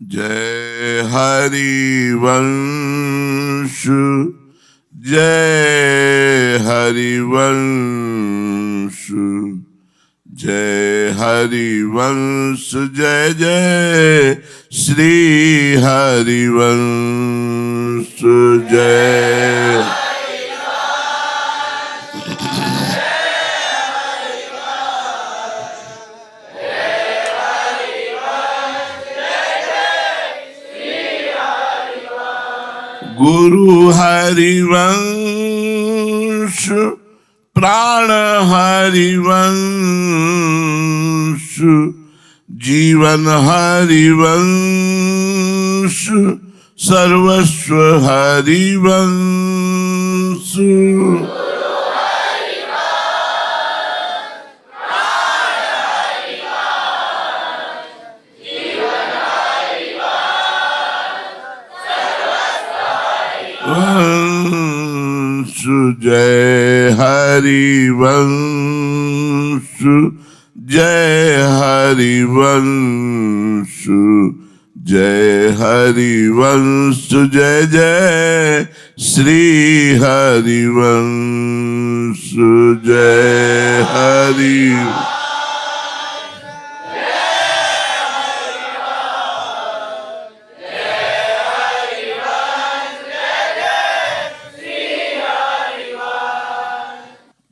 जय हरिवंश जय हरिवंश जय हरिवंश जय जय श्री हरिवंश जय गुरु हरिवंश प्राण हरिवंश जीवन हरिवंश सर्वस्व हरिवंश वंश जय हरिवंश जय हरिवंश जय हरिवंश जय जय श्री हरिवंश जय हरि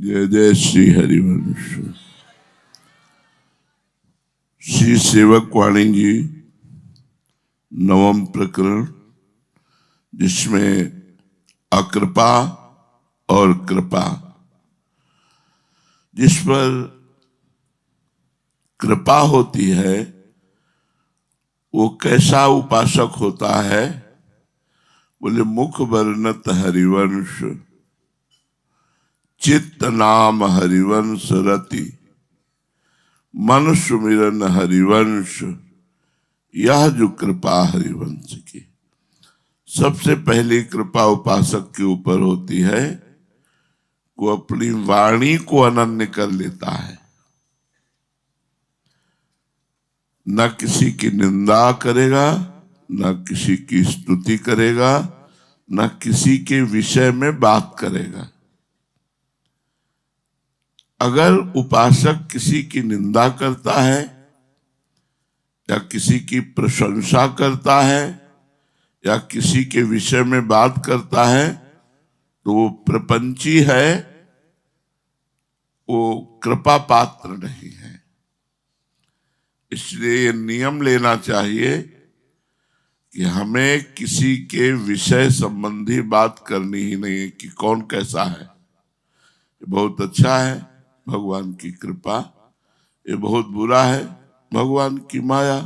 जय जय श्री हरिवंश। श्री सेवक वाणी जी नवम प्रकरण, जिसमें अकृपा और कृपा, जिस पर कृपा होती है वो कैसा उपासक होता है? बोले मुख वर्णत हरिवंश चित्त नाम हरिवंश रति मन सुमिरन हरिवंश, यह जो कृपा हरिवंश की सबसे पहली कृपा उपासक के ऊपर होती है, वो अपनी वाणी को अनन्य कर लेता है। न किसी की निंदा करेगा, न किसी की स्तुति करेगा, न किसी के विषय में बात करेगा। अगर उपासक किसी की निंदा करता है या किसी की प्रशंसा करता है या किसी के विषय में बात करता है तो वो प्रपंची है, वो कृपा पात्र नहीं है। इसलिए ये नियम लेना चाहिए कि हमें किसी के विषय संबंधी बात करनी ही नहीं है कि कौन कैसा है। ये बहुत अच्छा है भगवान की कृपा, ये बहुत बुरा है भगवान की माया।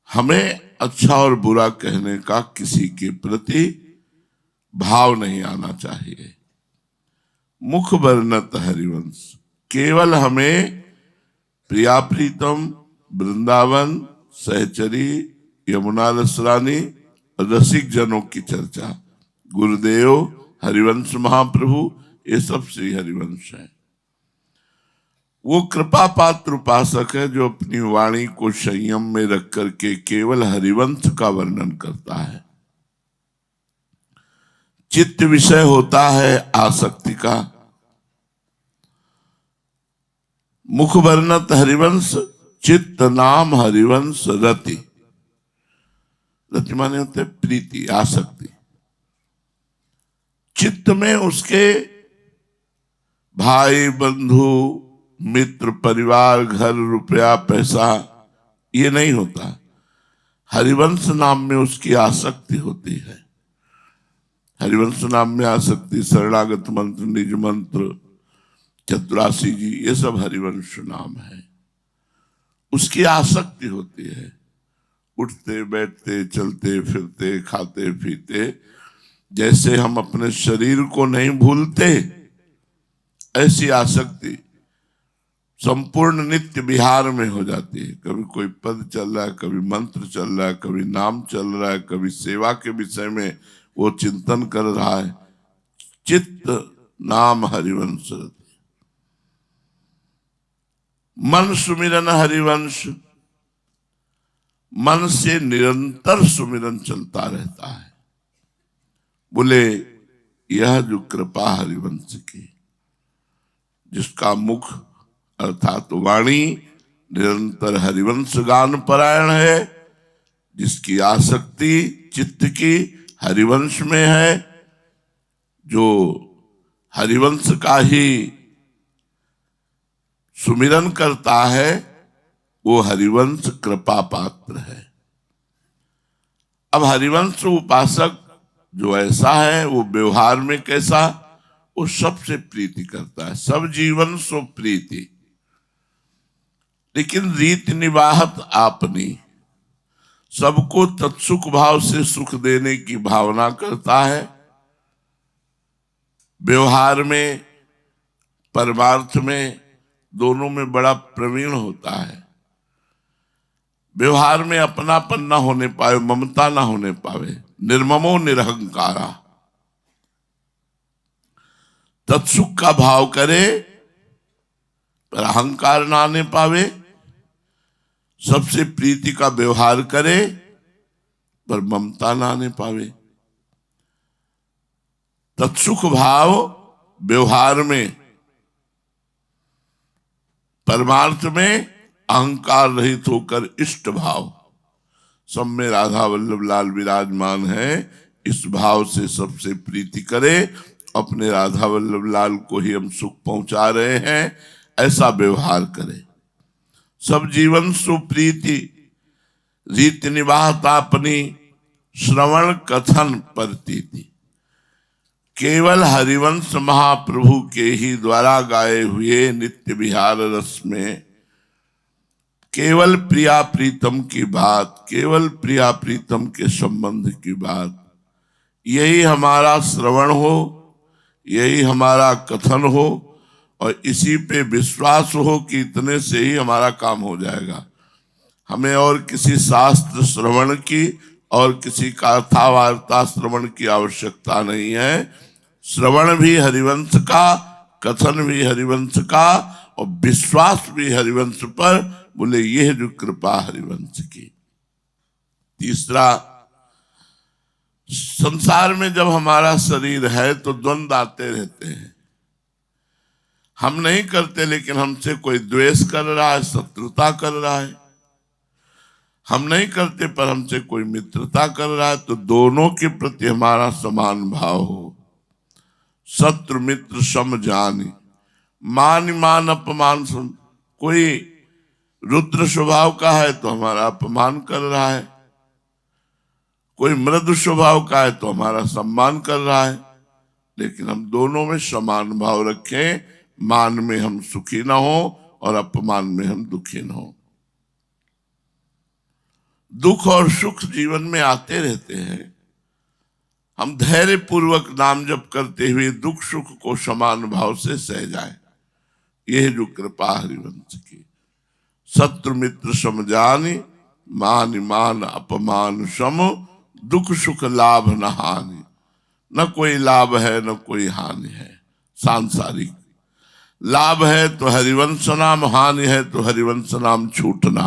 हमें अच्छा और बुरा कहने का किसी के प्रति भाव नहीं आना चाहिए। मुख वर्णत हरिवंश, केवल हमें प्रिया प्रीतम वृंदावन सहचरी यमुना रसरानी रसिक जनों की चर्चा, गुरुदेव हरिवंश महाप्रभु, ये सब श्री हरिवंश है। वो कृपा पात्र उपासक है जो अपनी वाणी को संयम में रख करके केवल हरिवंश का वर्णन करता है। चित्त विषय होता है आसक्ति का। मुख वर्णत हरिवंश चित्त नाम हरिवंश रति, रति माने होते प्रीति आसक्ति। चित्त में उसके भाई बंधु मित्र परिवार घर रुपया पैसा ये नहीं होता। हरिवंश नाम में उसकी आसक्ति होती है। हरिवंश नाम में आसक्ति, शरणागत मंत्र, निज मंत्र, चतुरासी जी, ये सब हरिवंश नाम है। उसकी आसक्ति होती है। उठते बैठते चलते फिरते खाते पीते, जैसे हम अपने शरीर को नहीं भूलते, ऐसी आसक्ति संपूर्ण नित्य विहार में हो जाती है। कभी कोई पद चल रहा है, कभी मंत्र चल रहा है, कभी नाम चल रहा है, कभी सेवा के विषय में वो चिंतन कर रहा है। चित्त नाम हरिवंश, मन सुमिरन हरिवंश। मन से निरंतर सुमिरन चलता रहता है। बोले यह जो कृपा हरिवंश की, जिसका मुख अर्थात वाणी निरंतर हरिवंश गान परायण है, जिसकी आसक्ति चित्त की हरिवंश में है, जो हरिवंश का ही सुमिरन करता है, वो हरिवंश कृपा पात्र है। अब हरिवंश उपासक जो ऐसा है, वो व्यवहार में कैसा, वो सबसे प्रीति करता है, सब जीवन सो प्रीति, लेकिन रीति निवाहत आपनी, सबको तत्सुख भाव से सुख देने की भावना करता है। व्यवहार में परमार्थ में दोनों में बड़ा प्रवीण होता है। व्यवहार में अपनापन ना होने पावे, ममता ना होने पावे, निर्ममो निरहंकारा, तत्सुख का भाव करे पर अहंकार ना आने पावे, सबसे प्रीति का व्यवहार करे पर ममता ना आने पावे। तत्सुख भाव व्यवहार में, परमार्थ में अहंकार रहित होकर इष्ट भाव, सब में राधा वल्लभ लाल विराजमान है, इस भाव से सबसे प्रीति करे, अपने राधा वल्लभ लाल को ही हम सुख पहुंचा रहे हैं, ऐसा व्यवहार करे। सब जीवन सुप्रीति रीति निवाहता अपनी, श्रवण कथन परतीति, केवल हरिवंश महाप्रभु के ही द्वारा गाए हुए नित्य विहार रस में केवल प्रिया प्रीतम की बात, केवल प्रिया प्रीतम के संबंध की बात, यही हमारा श्रवण हो, यही हमारा कथन हो, और इसी पे विश्वास हो कि इतने से ही हमारा काम हो जाएगा। हमें और किसी शास्त्र श्रवण की और किसी कथा वार्ता श्रवण की आवश्यकता नहीं है। श्रवण भी हरिवंश का, कथन भी हरिवंश का, और विश्वास भी हरिवंश पर। बोले यह जो कृपा हरिवंश की। तीसरा, संसार में जब हमारा शरीर है तो द्वंद्व आते रहते हैं। हम नहीं करते, लेकिन हमसे कोई द्वेष कर रहा है, शत्रुता कर रहा है। हम नहीं करते पर हमसे कोई मित्रता कर रहा है, तो दोनों के प्रति हमारा समान भाव हो। शत्रु मित्र सम जानी, मान मान अपमान सुन। कोई रुद्र स्वभाव का है तो हमारा अपमान कर रहा है, कोई मृदु स्वभाव का है तो हमारा सम्मान कर रहा है, लेकिन हम दोनों में समान भाव रखें। मान में हम सुखी ना हो और अपमान में हम दुखी ना हो। दुख और सुख जीवन में आते रहते हैं। हम धैर्य पूर्वक नाम जप करते हुए दुख सुख को समान भाव से सह जाए। यह जो कृपा हरिवंश की। शत्रु मित्र सम जानी, मान मान अपमान सम, दुख सुख लाभ न हानि। न कोई लाभ है न कोई हानि है। सांसारिक लाभ है तो हरिवंश नाम, हानि है तो हरिवंश नाम छूटना।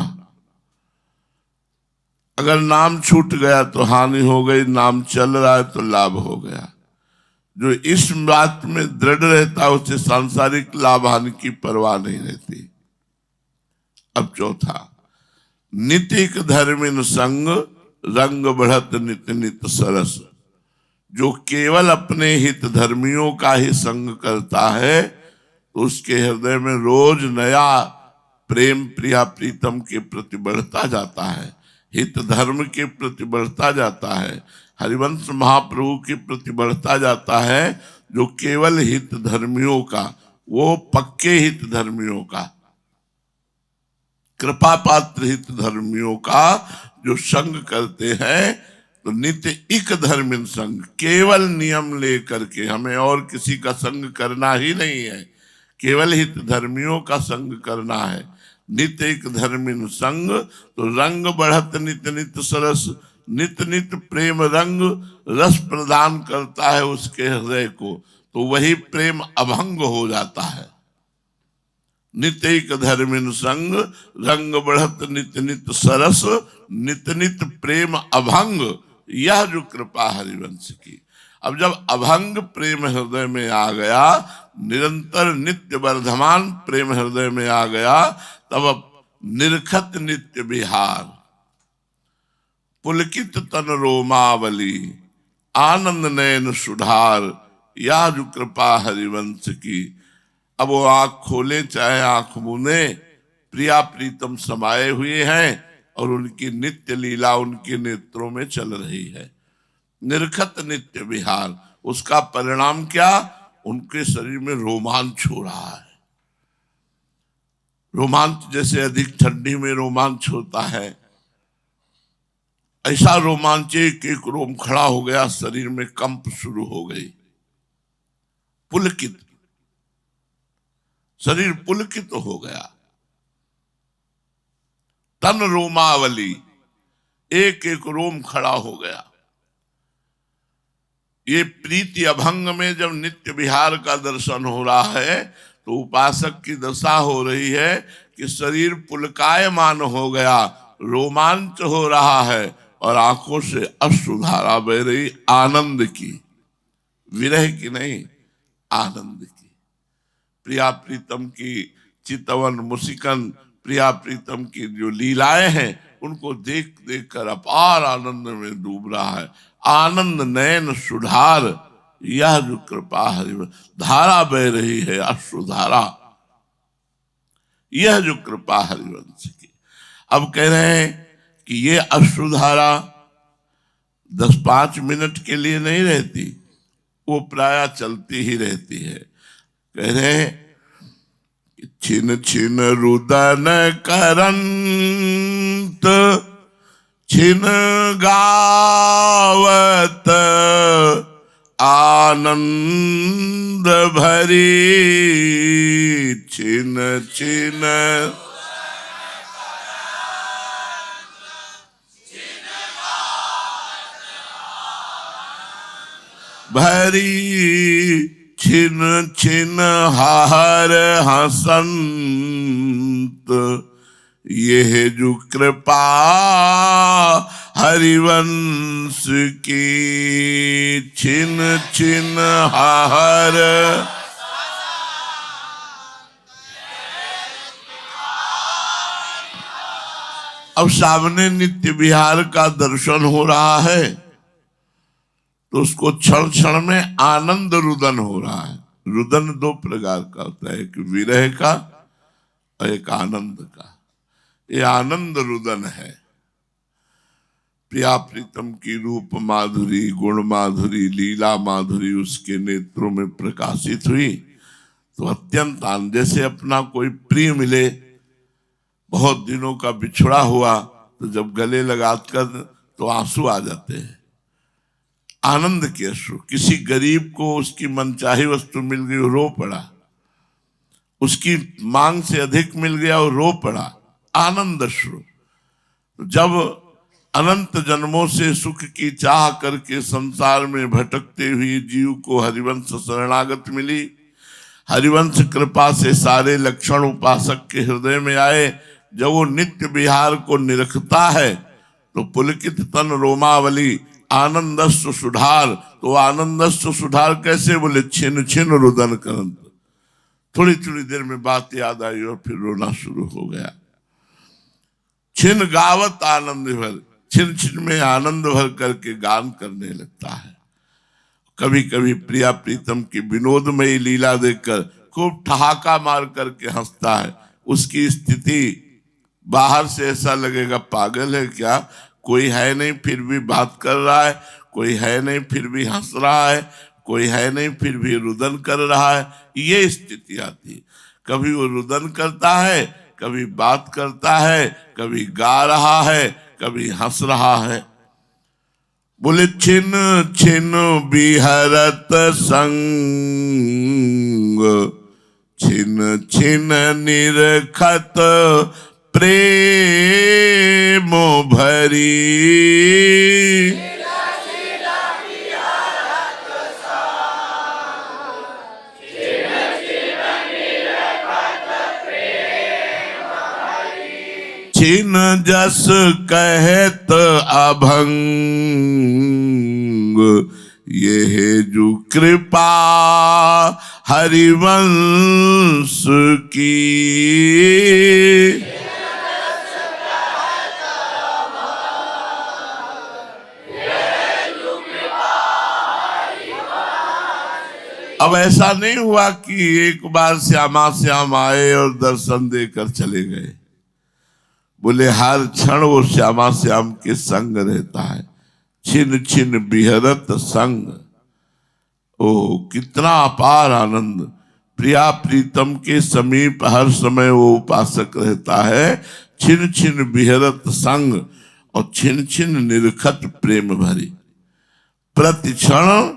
अगर नाम छूट गया तो हानि हो गई, नाम चल रहा है तो लाभ हो गया। जो इस बात में दृढ़ रहता है उसे सांसारिक लाभ हानि की परवाह नहीं रहती। अब चौथा, नितिक धर्मिन संग, रंग बढ़त नित नित सरस। जो केवल अपने हित धर्मियों का ही संग करता है तो उसके हृदय में रोज नया प्रेम प्रिया प्रीतम के प्रति बढ़ता जाता है, हित धर्म के प्रति बढ़ता जाता है, हरिवंश महाप्रभु के प्रति बढ़ता जाता है। जो केवल हित धर्मियों का, वो पक्के हित धर्मियों का, कृपा पात्र हित धर्मियों का जो संग करते हैं, तो नित्य इक धर्मिन संग, केवल नियम लेकर के, हमें और किसी का संग करना ही नहीं है, केवल हित धर्मियों का संग करना है। नित्य एक धर्मिन संग, तो रंग बढ़त नित नित सरस। नित नित प्रेम रंग रस प्रदान करता है उसके हृदय को, तो वही प्रेम अभंग हो जाता है। नित्यक धर्मिन संग, रंग बढ़त नित नित सरस, नित नित प्रेम अभंग, यह जो कृपा हरिवंश की। अब जब अभंग प्रेम हृदय में आ गया, निरंतर नित्य वर्धमान प्रेम हृदय में आ गया, तब अब निरखत नित्य विहार, पुलकित तन रोमावली, आनंद नयन सुधार, यह जो कृपा हरिवंश की। अब वो आंख खोले चाहे आंख मूंदे, प्रिया प्रीतम समाये हुए हैं और उनकी नित्य लीला उनके नेत्रों में चल रही है। निरखत नित्य विहार, उसका परिणाम क्या? उनके शरीर में रोमांच हो रहा है। रोमांच जैसे अधिक ठंडी में रोमांच होता है, ऐसा रोमांच, एक एक रोम खड़ा हो गया, शरीर में कंप शुरू हो गई। पुलकित, शरीर पुलकित हो गया। तन रोमावली, एक एक रोम खड़ा हो गया। ये प्रीति अभंग में जब नित्य विहार का दर्शन हो रहा है तो उपासक की दशा हो रही है कि शरीर पुलकायमान हो गया, रोमांच हो रहा है और आंखों से अश्रुधारा बह रही, आनंद की, विरह की नहीं, आनंद की। प्रिया प्रीतम की चितवन मुसिकन, प्रिया प्रीतम की जो लीलाएं हैं उनको देख देख कर अपार आनंद में डूब रहा है। आनंद नयन सुधार, यह जो कृपा हरिवंश, धारा बह रही है, अश्रुधारा, यह जो कृपा हरिवंश की। अब कह रहे हैं कि ये अश्रुधारा 10-5 मिनट के लिए नहीं रहती, वो प्राय चलती ही रहती है। कह रहे हैं छिन छिन रुदन करंत, छिन गावत आनंद भरी, छिन छिन भरी, छिन छिन हार हसंत, यह जो कृपा हरिवंश की, छिन छिन हार। अब सामने नित्य विहार का दर्शन हो रहा है तो उसको क्षण क्षण में आनंद रुदन हो रहा है। रुदन 2 प्रकार का होता है, एक विरह का और एक आनंद का। ये आनंद रुदन है। प्रिया प्रीतम की रूप माधुरी, गुण माधुरी, लीला माधुरी उसके नेत्रों में प्रकाशित हुई तो अत्यंत आनंद, जैसे अपना कोई प्रिय मिले, बहुत दिनों का बिछड़ा हुआ तो जब गले लगाकर तो आंसू आ जाते हैं, आनंद के अश्रु। किसी गरीब को उसकी मनचाही वस्तु मिल गई, रो पड़ा, उसकी मांग से अधिक मिल गया और रो पड़ा, आनंद अश्रु। जब अनंत जन्मों से सुख की चाह करके संसार में भटकते हुए जीव को हरिवंश शरणागत मिली, हरिवंश कृपा से सारे लक्षण उपासक के हृदय में आए, जब वो नित्य विहार को निरखता है तो पुलकित तन रोमावली, आनंदस्व सुधार। तो आनंदस्व सुधार कैसे? बोले छिन छिन रुदन करंत। थोड़ी थोड़ी देर में बात याद आई और फिर रोना शुरू हो गया। छिन गावत आनंद भर, छिन छिन में आनंद भर करके गान करने लगता है। कभी कभी प्रिया प्रीतम की विनोदमयी लीला देखकर खूब ठहाका मार करके हंसता है। उसकी स्थिति बाहर से ऐसा लगेगा पागल है क्या, कोई है नहीं फिर भी बात कर रहा है, कोई है नहीं फिर भी हंस रहा है, कोई है नहीं फिर भी रुदन कर रहा है। ये स्थिति आती, कभी वो रुदन करता है, कभी बात करता है, कभी गा रहा है, कभी हंस रहा है। बोले छिन छिन बिहरत संग, छिन छिन निरखत प्रेम भरी, छिन जस कहत अभंग, यह जो कृपा हरिवंश की। अब ऐसा नहीं हुआ कि एक बार श्यामा श्याम आए और दर्शन देकर चले गए। बोले हर क्षण वो श्यामा श्याम के संग रहता है, छिन छिन बिहरत संग। ओ कितना अपार आनंद! प्रिया प्रीतम के समीप हर समय वो उपासक रहता है, छिन छिन बिहरत संग और छिन छिन निरखत प्रेम भरी। प्रतिक्षण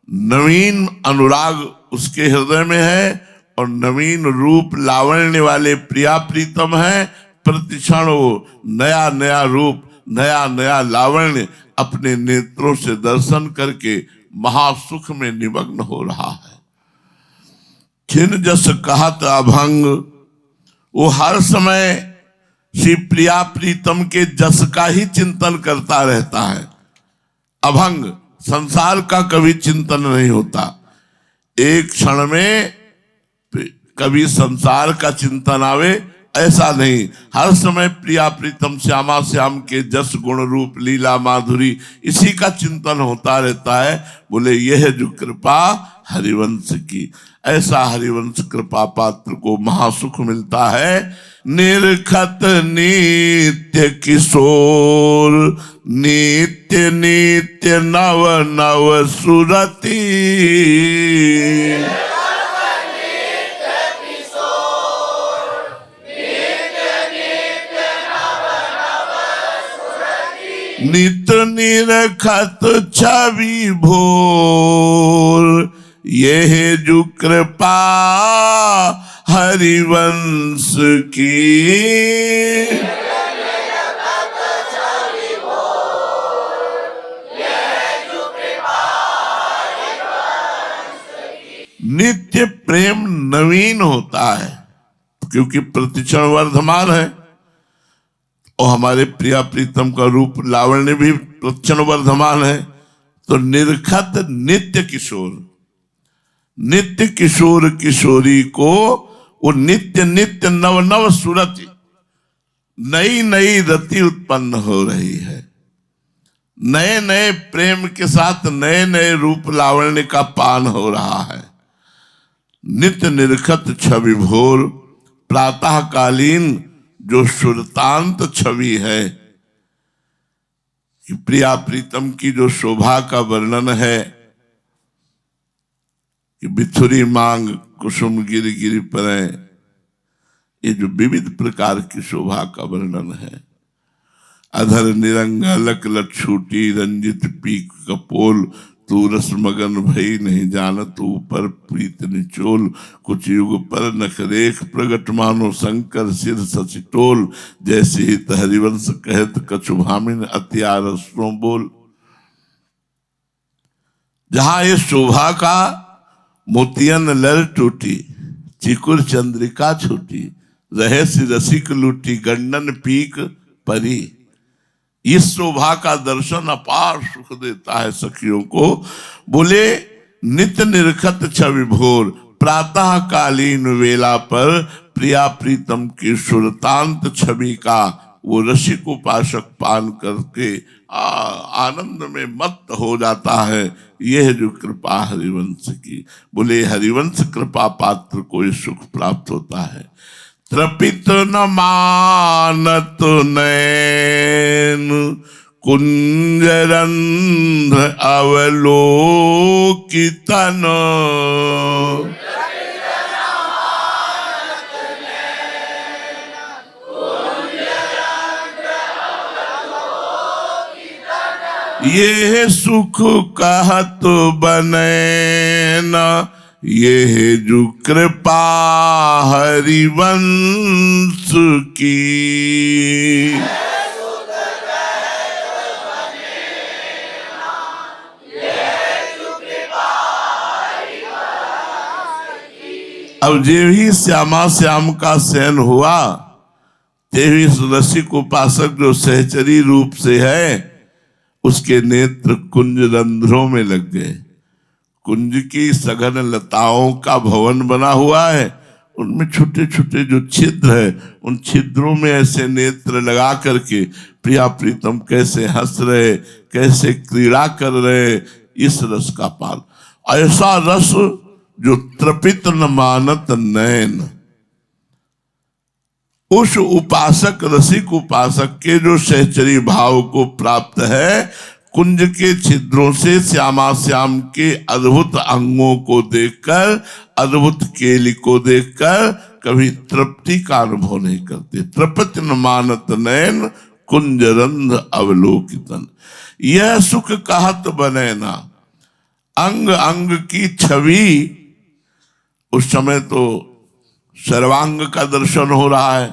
नवीन अनुराग उसके हृदय में है और नवीन रूप लावण्य वाले प्रिया प्रीतम है। प्रतिक्षण वो नया नया रूप, नया नया लावण्य अपने नेत्रों से दर्शन करके महासुख में निमग्न हो रहा है। छिन जस कहत अभंग, वो हर समय श्री प्रिया प्रीतम के जस का ही चिंतन करता रहता है। अभंग, संसार का कभी चिंतन नहीं होता। एक क्षण में कभी संसार का चिंतन आवे ऐसा नहीं, हर समय प्रिया प्रीतम श्यामा श्याम के जस गुण रूप लीला माधुरी इसी का चिंतन होता रहता है। बोले यह जो कृपा हरिवंश की, ऐसा हरिवंश कृपा पात्र को महासुख मिलता है। निरखत नित्य किशोर, नित्य नित्य नव नव सुरती। नित्य निरखत छवि भोर, यह जो कृपा हरिवंश की। नित्य प्रेम नवीन होता है क्योंकि प्रतिक्षण वर्धमान है और हमारे प्रिया प्रीतम का रूप लावण्य भी प्रतिक्षण वर्धमान है। तो निरखत नित्य किशोर, नित्य किशोर किशोरी को वो नित्य नित्य नव नव सुरति, नई नई रति उत्पन्न हो रही है। नए नए प्रेम के साथ नए नए रूप लावण्य का पान हो रहा है। नित्य निरखत छवि भोर, प्रातःकालीन जो सुरतांत छवि है कि प्रिया प्रीतम की जो शोभा का वर्णन है कि बिथुरी मांग कुसुम गिर गिर परे, ये जो विविध प्रकार की शोभा का वर्णन है। अधर निरंगा लक लछूटी, रंजित पीक कपोल, तू रस मगन भई नहीं जानत ऊपर प्रीत निचोल। कुछ युग पर नखरेख प्रगट मानो शंकर सिर सचिटोल, जैसे ही हरिवंश कहत कछु भामिन अत्यार सो बोल। जहां ये शोभा का मोतियन लर टूटी, चिकुर चंद्रिका छूटी, रहे सी रसिक लूटी, गंडन पीक परी। इस शोभा का दर्शन अपार सुख देता है सखियों को। बोले नित्य निरखत छवि भोर, प्रातः कालीन वेला पर प्रिया प्रीतम की सुरतांत छवि का वो रसिक उपासक पान करके आनंद में मत्त हो जाता है। यह जो कृपा हरिवंश की। बोले हरिवंश कृपा पात्र को ये सुख प्राप्त होता है। त्रपित न मानत नैन, कुंजरंध्र अवलोकितन। ये सुख कहत बने न, यह जो कृपा हरिवंश की। अब जे ही श्यामा श्याम का शयन हुआ 23 रसिक उपासक जो सहचरी रूप से है, उसके नेत्र कुंज रंध्रों में लग गए। कुंज की सघन लताओं का भवन बना हुआ है, उनमें छोटे छोटे जो छिद्र है, उन छिद्रों में ऐसे नेत्र लगा करके प्रिया प्रीतम कैसे हंस रहे, कैसे क्रीड़ा कर रहे, इस रस का पान। ऐसा रस जो तृपित न मानत नैन। उस उपासक, रसिक उपासक के जो सहचरी भाव को प्राप्त है, कुंज के छिद्रों से श्यामा श्याम के अद्भुत अंगों को देखकर, अद्भुत केली को देखकर कभी तृप्ति का अनुभव नहीं करते। तृप्त न मानत नैन कुंज रंध अवलोकितन। यह सुख कहत बने ना। अंग अंग की छवि, उस समय तो सर्वांग का दर्शन हो रहा है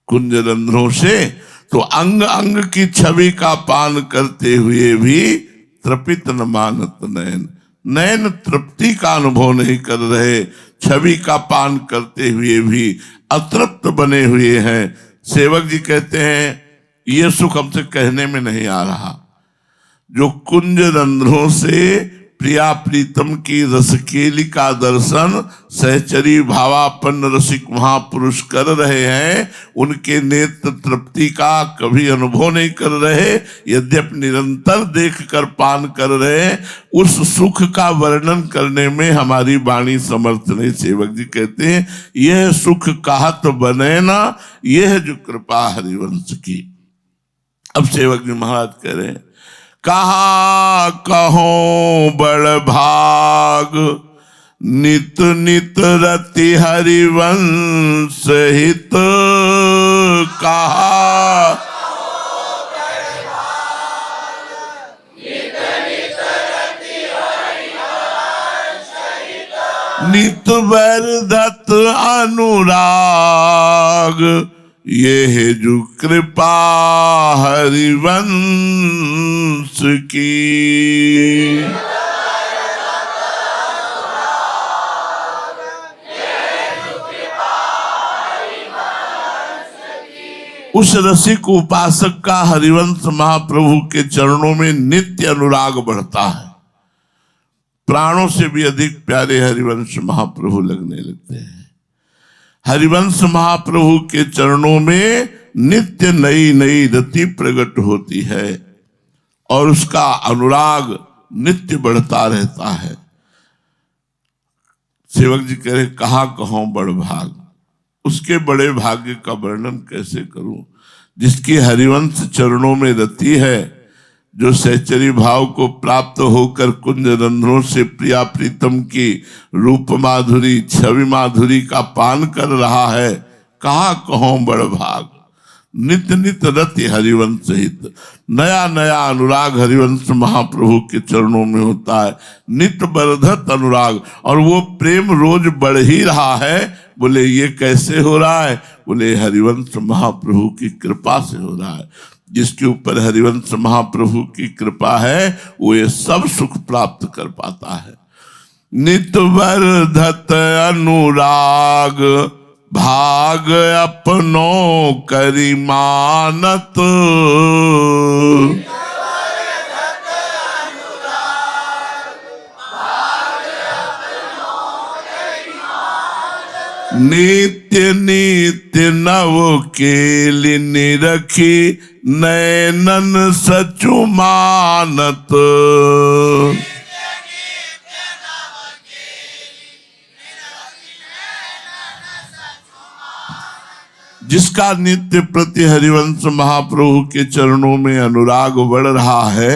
कुंज रंध्रों से, तो अंग अंग की छवि का पान करते हुए भी तृपित न मानत नैन। नैन तृप्ति का अनुभव नहीं कर रहे, छवि का पान करते हुए भी अतृप्त बने हुए हैं। सेवक जी कहते हैं ये सुख हमसे कहने में नहीं आ रहा। जो कुंज रंध्रों से प्रिया प्रीतम की रसकेली का दर्शन सहचरी भावापन्न रसिक महापुरुष कर रहे हैं, उनके नेत्र तृप्ति का कभी अनुभव नहीं कर रहे, यद्यपि निरंतर देख कर पान कर रहे। उस सुख का वर्णन करने में हमारी वाणी समर्थ नहीं। सेवक जी कहते हैं यह सुख कहत बने ना, यह जो कृपा हरिवंश की। अब सेवक जी महाराज कह रहे हैं, कहा कहो बड़ भाग, नित नित रति हरिवंश हित। कहा नित वर्धत अनुराग, ये है जो कृपा हरिवंश की। उस रसिक उपासक का हरिवंश महाप्रभु के चरणों में नित्य अनुराग बढ़ता है। प्राणों से भी अधिक प्यारे हरिवंश महाप्रभु लगने लगते हैं। हरिवंश महाप्रभु के चरणों में नित्य नई नई रति प्रकट होती है और उसका अनुराग नित्य बढ़ता रहता है। सेवक जी कह रहे कहा कहो बड़ भाग। उसके बड़े भाग्य का वर्णन कैसे करूं जिसकी हरिवंश चरणों में रति है, जो सहचरी भाव को प्राप्त होकर कुंज रंध्रों से प्रिया प्रीतम की रूप माधुरी, छवि माधुरी का पान कर रहा है। कहा कहो बड़ भाग, नित नित रति हरिवंश हित। नया नया अनुराग हरिवंश महाप्रभु के चरणों में होता है, नित वर्धत अनुराग, और वो प्रेम रोज बढ़ ही रहा है। बोले ये कैसे हो रहा है? बोले हरिवंश महाप्रभु की कृपा से हो रहा है। जिसके ऊपर हरिवंश महाप्रभु की कृपा है वो ये सब सुख प्राप्त कर पाता है। नित वर्धत अनुराग, भाग अपनों करिमानत। नित्य नित्य नव केली निरखी, नैनन सचु मानत। जिसका नित्य प्रति हरिवंश महाप्रभु के चरणों में अनुराग बढ़ रहा है,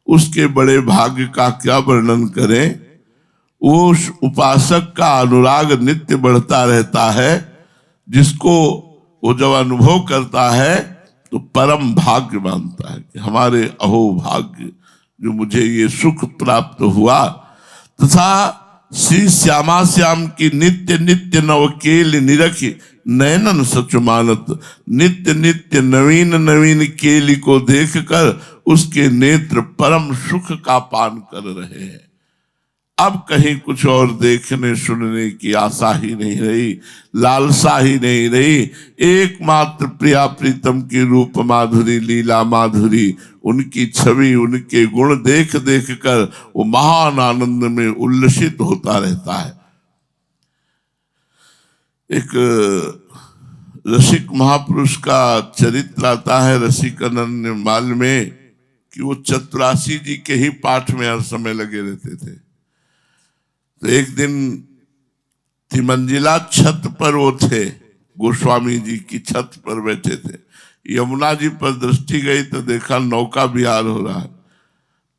उसके बड़े भाग्य का क्या वर्णन करें। उस उपासक का अनुराग नित्य बढ़ता रहता है, जिसको वो जब अनुभव करता है तो परम भाग्य मानता है कि हमारे अहो भाग्य जो मुझे ये सुख प्राप्त हुआ। तथा श्री श्यामा श्याम की नित्य नित्य नवकेल निरखी, नैनन सच मानत। नित्य नित्य नवीन नवीन केली को देखकर उसके नेत्र परम सुख का पान कर रहे हैं। अब कहीं कुछ और देखने सुनने की आशा ही नहीं रही, लालसा ही नहीं रही। एकमात्र प्रिया प्रीतम की रूप माधुरी, लीला माधुरी, उनकी छवि, उनके गुण देख देख कर वो महान आनंद में उल्लसित होता रहता है। एक रसिक महापुरुष का चरित्र आता है रसिकानंद माल में कि वो चतुरासी जी के ही पाठ में हर समय लगे रहते थे। तो एक दिन तिमंजिला छत पर वो थे, गोस्वामी जी की छत पर बैठे थे। यमुना जी पर दृष्टि गई तो देखा नौका विहार हो रहा है।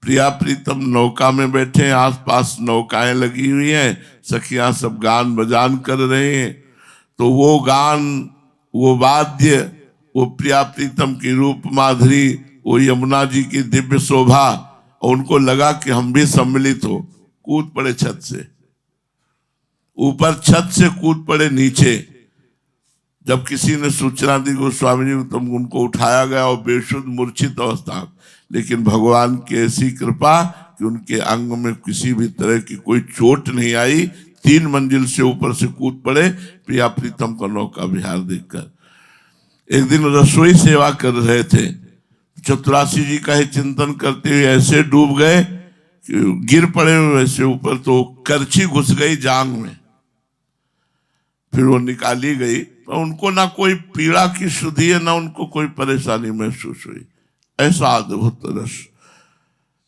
प्रिया प्रीतम नौका में बैठे, आसपास नौकाएं लगी हुई हैं, सखियां सब गान बजान कर रहे हैं। तो वो गान, वो वाद्य, वो प्रिया प्रीतम की रूप माधुरी, वो यमुना जी की दिव्य शोभा, और उनको लगा कि हम भी सम्मिलित हो, कूद पड़े छत से, ऊपर छत से कूद पड़े नीचे। जब किसी ने सूचना दी गोस्वामी जी को, तब उनको उठाया गया और बेशुद्ध मूर्छित अवस्था, लेकिन भगवान की ऐसी कृपा कि उनके अंग में किसी भी तरह की कोई चोट नहीं आई। 3 मंजिल से ऊपर से कूद पड़े प्रिया प्रीतम का नौका विहार देखकर। एक दिन रसोई सेवा कर रहे थे, चतुरासी जी का ही चिंतन करते हुए ऐसे डूब गए कि गिर पड़े वैसे ऊपर, तो करछी घुस गई जांग में। फिर वो निकाली गई तो उनको ना कोई पीड़ा की सुधी है, ना उनको कोई परेशानी महसूस हुई। ऐसा अद्भुत रस,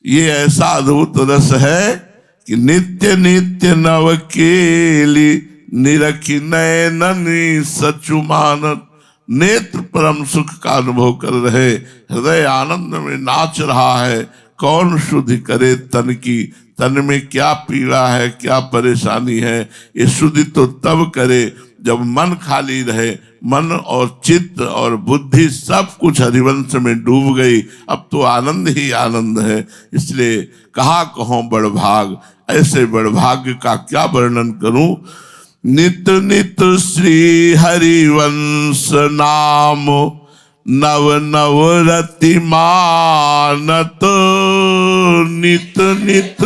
ये ऐसा अद्भुत रस है कि नित्य नित्य नव केली निरखी नयननी सचुमानत, नेत्र परम सुख का अनुभव कर रहे, हृदय आनंद में नाच रहा है। कौन शुद्धि करे तन की, तन में क्या पीड़ा है, क्या परेशानी है, ये शुद्धि तो तब करे जब मन खाली रहे। मन और चित्त और बुद्धि सब कुछ हरिवंश में डूब गई, अब तो आनंद ही आनंद है। इसलिए कहा कहो बड़भाग, ऐसे बड़भाग्य का क्या वर्णन करूं। नित नित श्री हरिवंश नाम, नव नव रति मानत, नित नित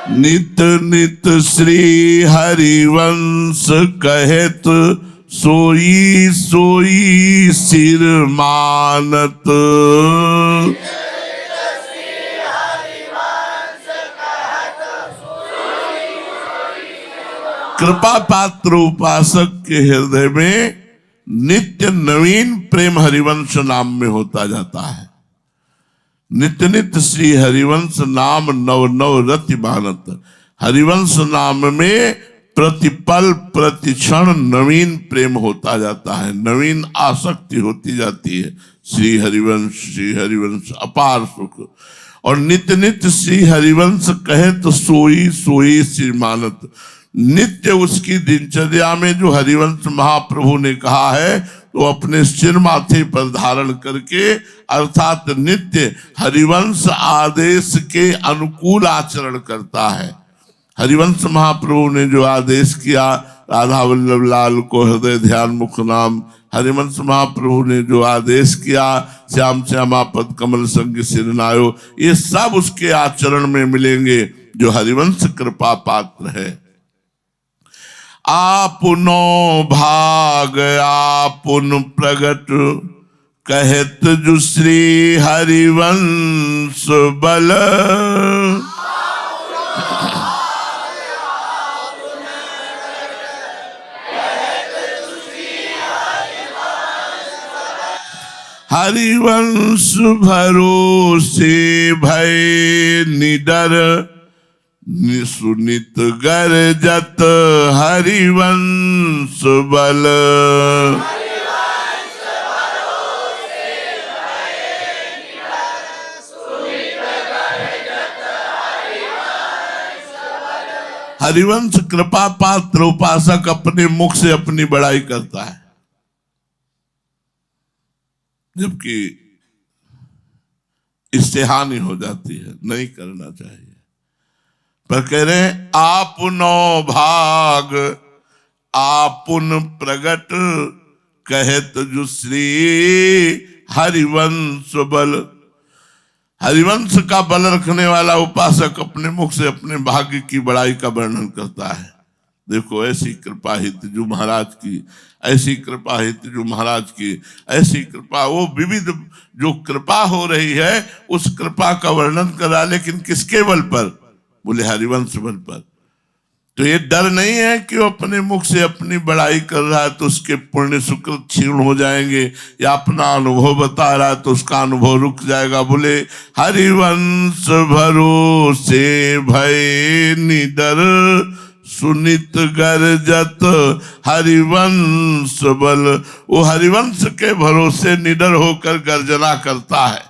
नित नित श्री हरिवंश कहत, सोई सोई सिर मानत। कृपा पात्र उपासक के हृदय में नित्य नवीन प्रेम हरिवंश नाम में होता जाता है। नित्य नित्य श्री हरिवंश नाम नव नव रति मानत। हरिवंश नाम में प्रतिपल प्रतिक्षण नवीन प्रेम होता जाता है, नवीन आसक्ति होती जाती है। श्री हरिवंश अपार सुख। और नित्य नित्य श्री हरिवंश कहे तो सोई सोई श्री मानत। नित्य उसकी दिनचर्या में जो हरिवंश महाप्रभु ने कहा है तो अपने सिर माथे पर धारण करके, अर्थात नित्य हरिवंश आदेश के अनुकूल आचरण करता है। हरिवंश महाप्रभु ने जो आदेश किया, राधा वल्लभ लाल को हृदय ध्यान मुख नाम, हरिवंश महाप्रभु ने जो आदेश किया, श्याम श्यामा पद कमल संग सिरनायो, ये सब उसके आचरण में मिलेंगे जो हरिवंश कृपा पात्र है। आपुनो भाग आपुन प्रगट, कहत जो श्री हरिवंश बल। हरिवंश भरोसे भय निडर, सुनित गरजत हरिवंश बल। हरिवंश कृपा पात्र उपासक अपने मुख से अपनी बड़ाई करता है, जबकि इससे हानि हो जाती है, नहीं करना चाहिए। पर कह रहे हैं आपुनो भाग आपुन प्रगट, कहत जो श्री हरिवंश बल। हरिवंश का बल रखने वाला उपासक अपने मुख से अपने भाग्य की बड़ाई का वर्णन करता है। देखो ऐसी कृपा है तिजु महाराज की, ऐसी कृपा है तिजु महाराज की, ऐसी कृपा। वो विविध जो कृपा हो रही है उस कृपा का वर्णन कर रहा, लेकिन किसके बल पर? बोले हरिवंश बल पर। तो ये डर नहीं है कि वो अपने मुख से अपनी बड़ाई कर रहा है तो उसके पुण्य शुक्र क्षीण हो जाएंगे, या अपना अनुभव बता रहा है तो उसका अनुभव रुक जाएगा। बोले हरिवंश भरोसे भय निडर, सुनित गर्जत हरिवंश बल। वो हरिवंश के भरोसे निडर होकर गर्जना करता है।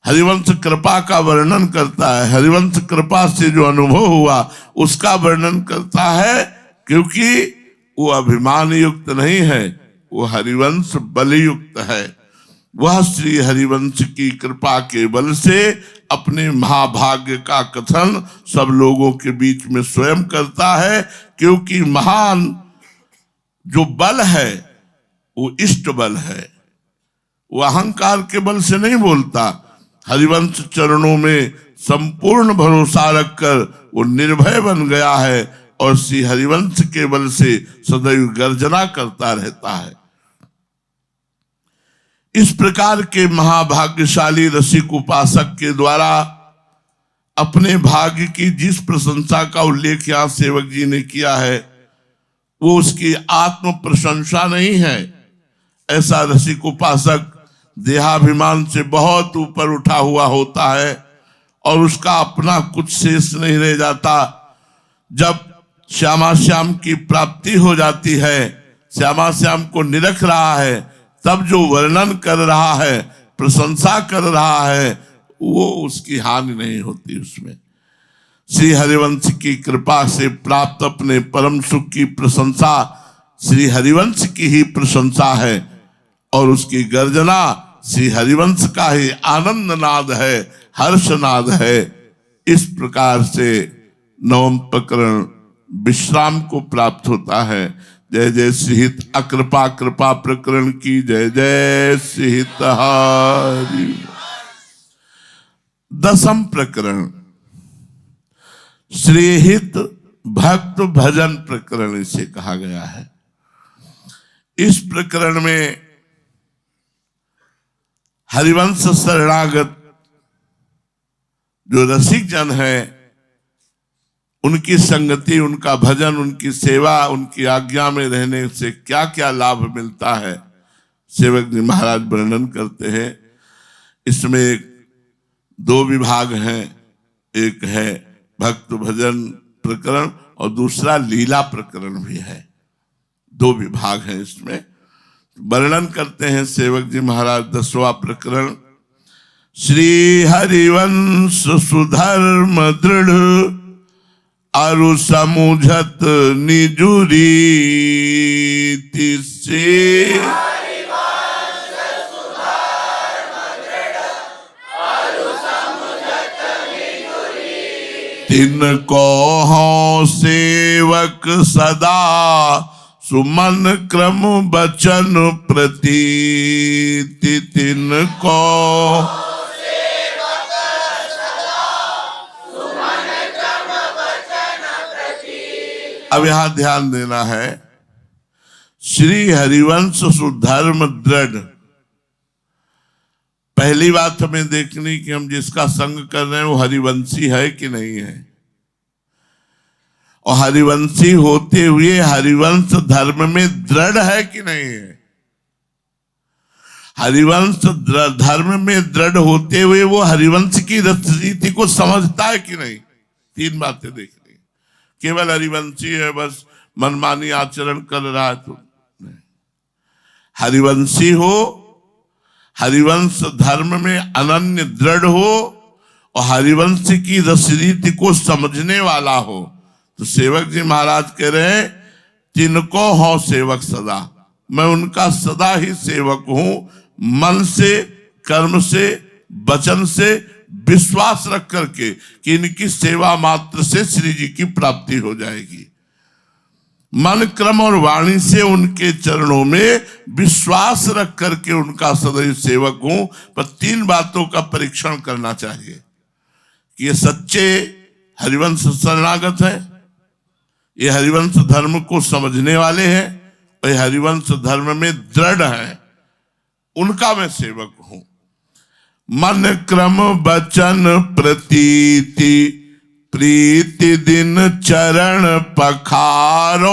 हरिवंश कृपा का वर्णन करता है, हरिवंश कृपा से जो अनुभव हुआ उसका वर्णन करता है, क्योंकि वो अभिमान युक्त नहीं है, वो हरिवंश बल युक्त है। वह श्री हरिवंश की कृपा के बल से अपने महाभाग्य का कथन सब लोगों के बीच में स्वयं करता है, क्योंकि महान जो बल है वो इष्ट बल है, वो अहंकार के बल से नहीं बोलता। हरिवंश चरणों में संपूर्ण भरोसा रखकर वो निर्भय बन गया है और श्री हरिवंश के बल से सदैव गर्जना करता रहता है। इस प्रकार के महाभाग्यशाली रसिक उपासक के द्वारा अपने भाग्य की जिस प्रशंसा का उल्लेख यहाँ सेवक जी ने किया है वो उसकी आत्म प्रशंसा नहीं है। ऐसा रसिक उपासक देहाभिमान से बहुत ऊपर उठा हुआ होता है और उसका अपना कुछ शेष नहीं रह जाता। जब श्यामा श्याम की प्राप्ति हो जाती है, श्यामा श्याम को निरख रहा है, तब जो वर्णन कर रहा है, प्रशंसा कर रहा है, वो उसकी हानि नहीं होती उसमें। श्री हरिवंश की कृपा से प्राप्त अपने परम सुख की प्रशंसा श्री हरिवंश की ही प्रशंसा है और उसकी गर्जना श्री हरिवंश का ही आनंद नाद है, हर्षनाद है। इस प्रकार से नवम प्रकरण विश्राम को प्राप्त होता है। जय जय श्रीहित अकृपा कृपा प्रकरण की जय। जय श्रीहित हरि। दसम प्रकरण श्रीहित भक्त भजन प्रकरण इसे कहा गया है। इस प्रकरण में हरिवंश शरणागत जो रसिक जन है उनकी संगति, उनका भजन, उनकी सेवा, उनकी आज्ञा में रहने से क्या क्या लाभ मिलता है सेवक जी महाराज वर्णन करते हैं। इसमें दो विभाग हैं, एक है भक्त भजन प्रकरण और दूसरा लीला प्रकरण भी है। दो विभाग हैं इसमें। वर्णन करते हैं सेवक जी महाराज 10वां प्रकरण। श्री हरिवंश सुधर्म दृढ़ अरु समुझत निजुरी से। तिनको हो सेवक सदा सुमन क्रम बचन प्रति। तिनको अब यहां ध्यान देना है। श्री हरिवंश सुधर्म दृढ़, पहली बात हमें देखनी कि हम जिसका संग कर रहे हैं वो हरिवंशी है कि नहीं है, और हरिवंशी होते हुए हरिवंश धर्म में दृढ़ है कि नहीं है। हरिवंश धर्म में दृढ़ होते हुए वो हरिवंश की रीति को समझता है कि नहीं। तीन बातें देखनी। केवल हरिवंशी है बस मनमानी आचरण कर रहा है तो नहीं। हरिवंशी हो, हरिवंश धर्म में अनन्य दृढ़ हो और हरिवंश की रसरीति को समझने वाला हो। तो सेवक जी महाराज कह रहे हैं तिनको हो सेवक सदा, मैं उनका सदा ही सेवक हूं। मन से, कर्म से, वचन से विश्वास रख करके कि इनकी सेवा मात्र से श्री जी की प्राप्ति हो जाएगी। मन क्रम और वाणी से उनके चरणों में विश्वास रख करके उनका सदैव सेवक हूं। पर 3 बातों का परीक्षण करना चाहिए कि ये सच्चे हरिवंश शरणागत है, ये हरिवंश धर्म को समझने वाले हैं और हरिवंश धर्म में दृढ़ है, उनका मैं सेवक हूं। मन क्रम वचन प्रतीति प्रीति दिन चरण पखारो।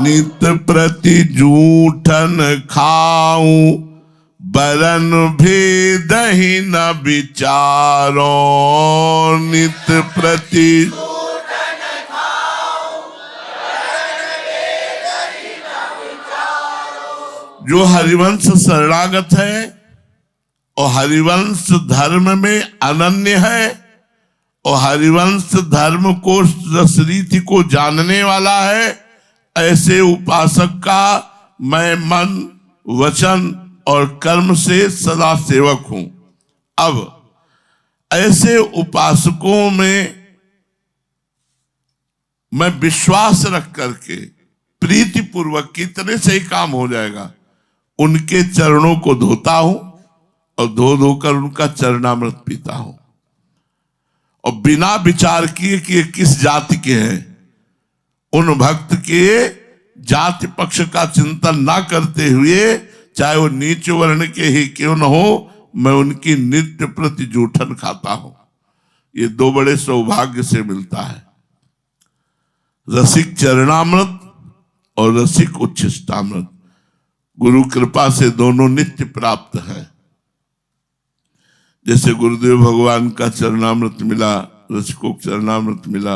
नित प्रति जूठन खाऊं बरन भेद ही न विचारो। नित प्रति जो हरिवंश शरणागत है और हरिवंश धर्म में अनन्य है और हरिवंश धर्म को रस रीति को जानने वाला है, ऐसे उपासक का मैं मन वचन और कर्म से सदा सेवक हूं। अब ऐसे उपासकों में मैं विश्वास रख करके प्रीति पूर्वक कितने से ही काम हो जाएगा, उनके चरणों को धोता हूं और धो धोकर उनका चरणामृत पीता हूं। और बिना विचार किए कि ये किस जाति के हैं, उन भक्त के जाति पक्ष का चिंतन ना करते हुए, चाहे वो नीच वर्ण के ही क्यों न हो, मैं उनकी नित्य प्रति जूठन खाता हूं। ये 2 बड़े सौभाग्य से मिलता है, रसिक चरणामृत और रसिक उच्छिष्टामृत। गुरु कृपा से दोनों नित्य प्राप्त है। जैसे गुरुदेव भगवान का चरणामृत मिला, रसिकों को चरणामृत मिला,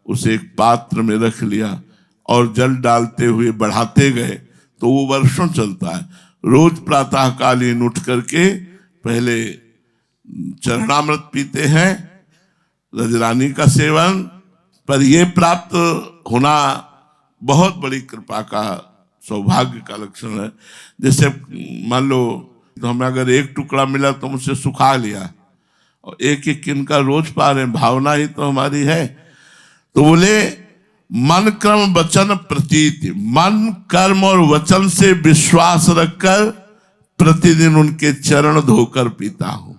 उसे एक पात्र में रख लिया और जल डालते हुए बढ़ाते गए तो वो वर्षों चलता है। रोज प्रातःकालीन उठ करके पहले चरणामृत पीते हैं, रजरानी का सेवन। पर यह प्राप्त होना बहुत बड़ी कृपा का, सौभाग्य का लक्षण है। जैसे मान लो तो हमें अगर एक टुकड़ा मिला तो मुझसे सुखा लिया, और एक एक किनका रोज पा रहे, भावना ही तो हमारी है। तो बोले मन कर्म वचन प्रतीति, मन कर्म और वचन से विश्वास रखकर प्रतिदिन उनके चरण धोकर पीता हूं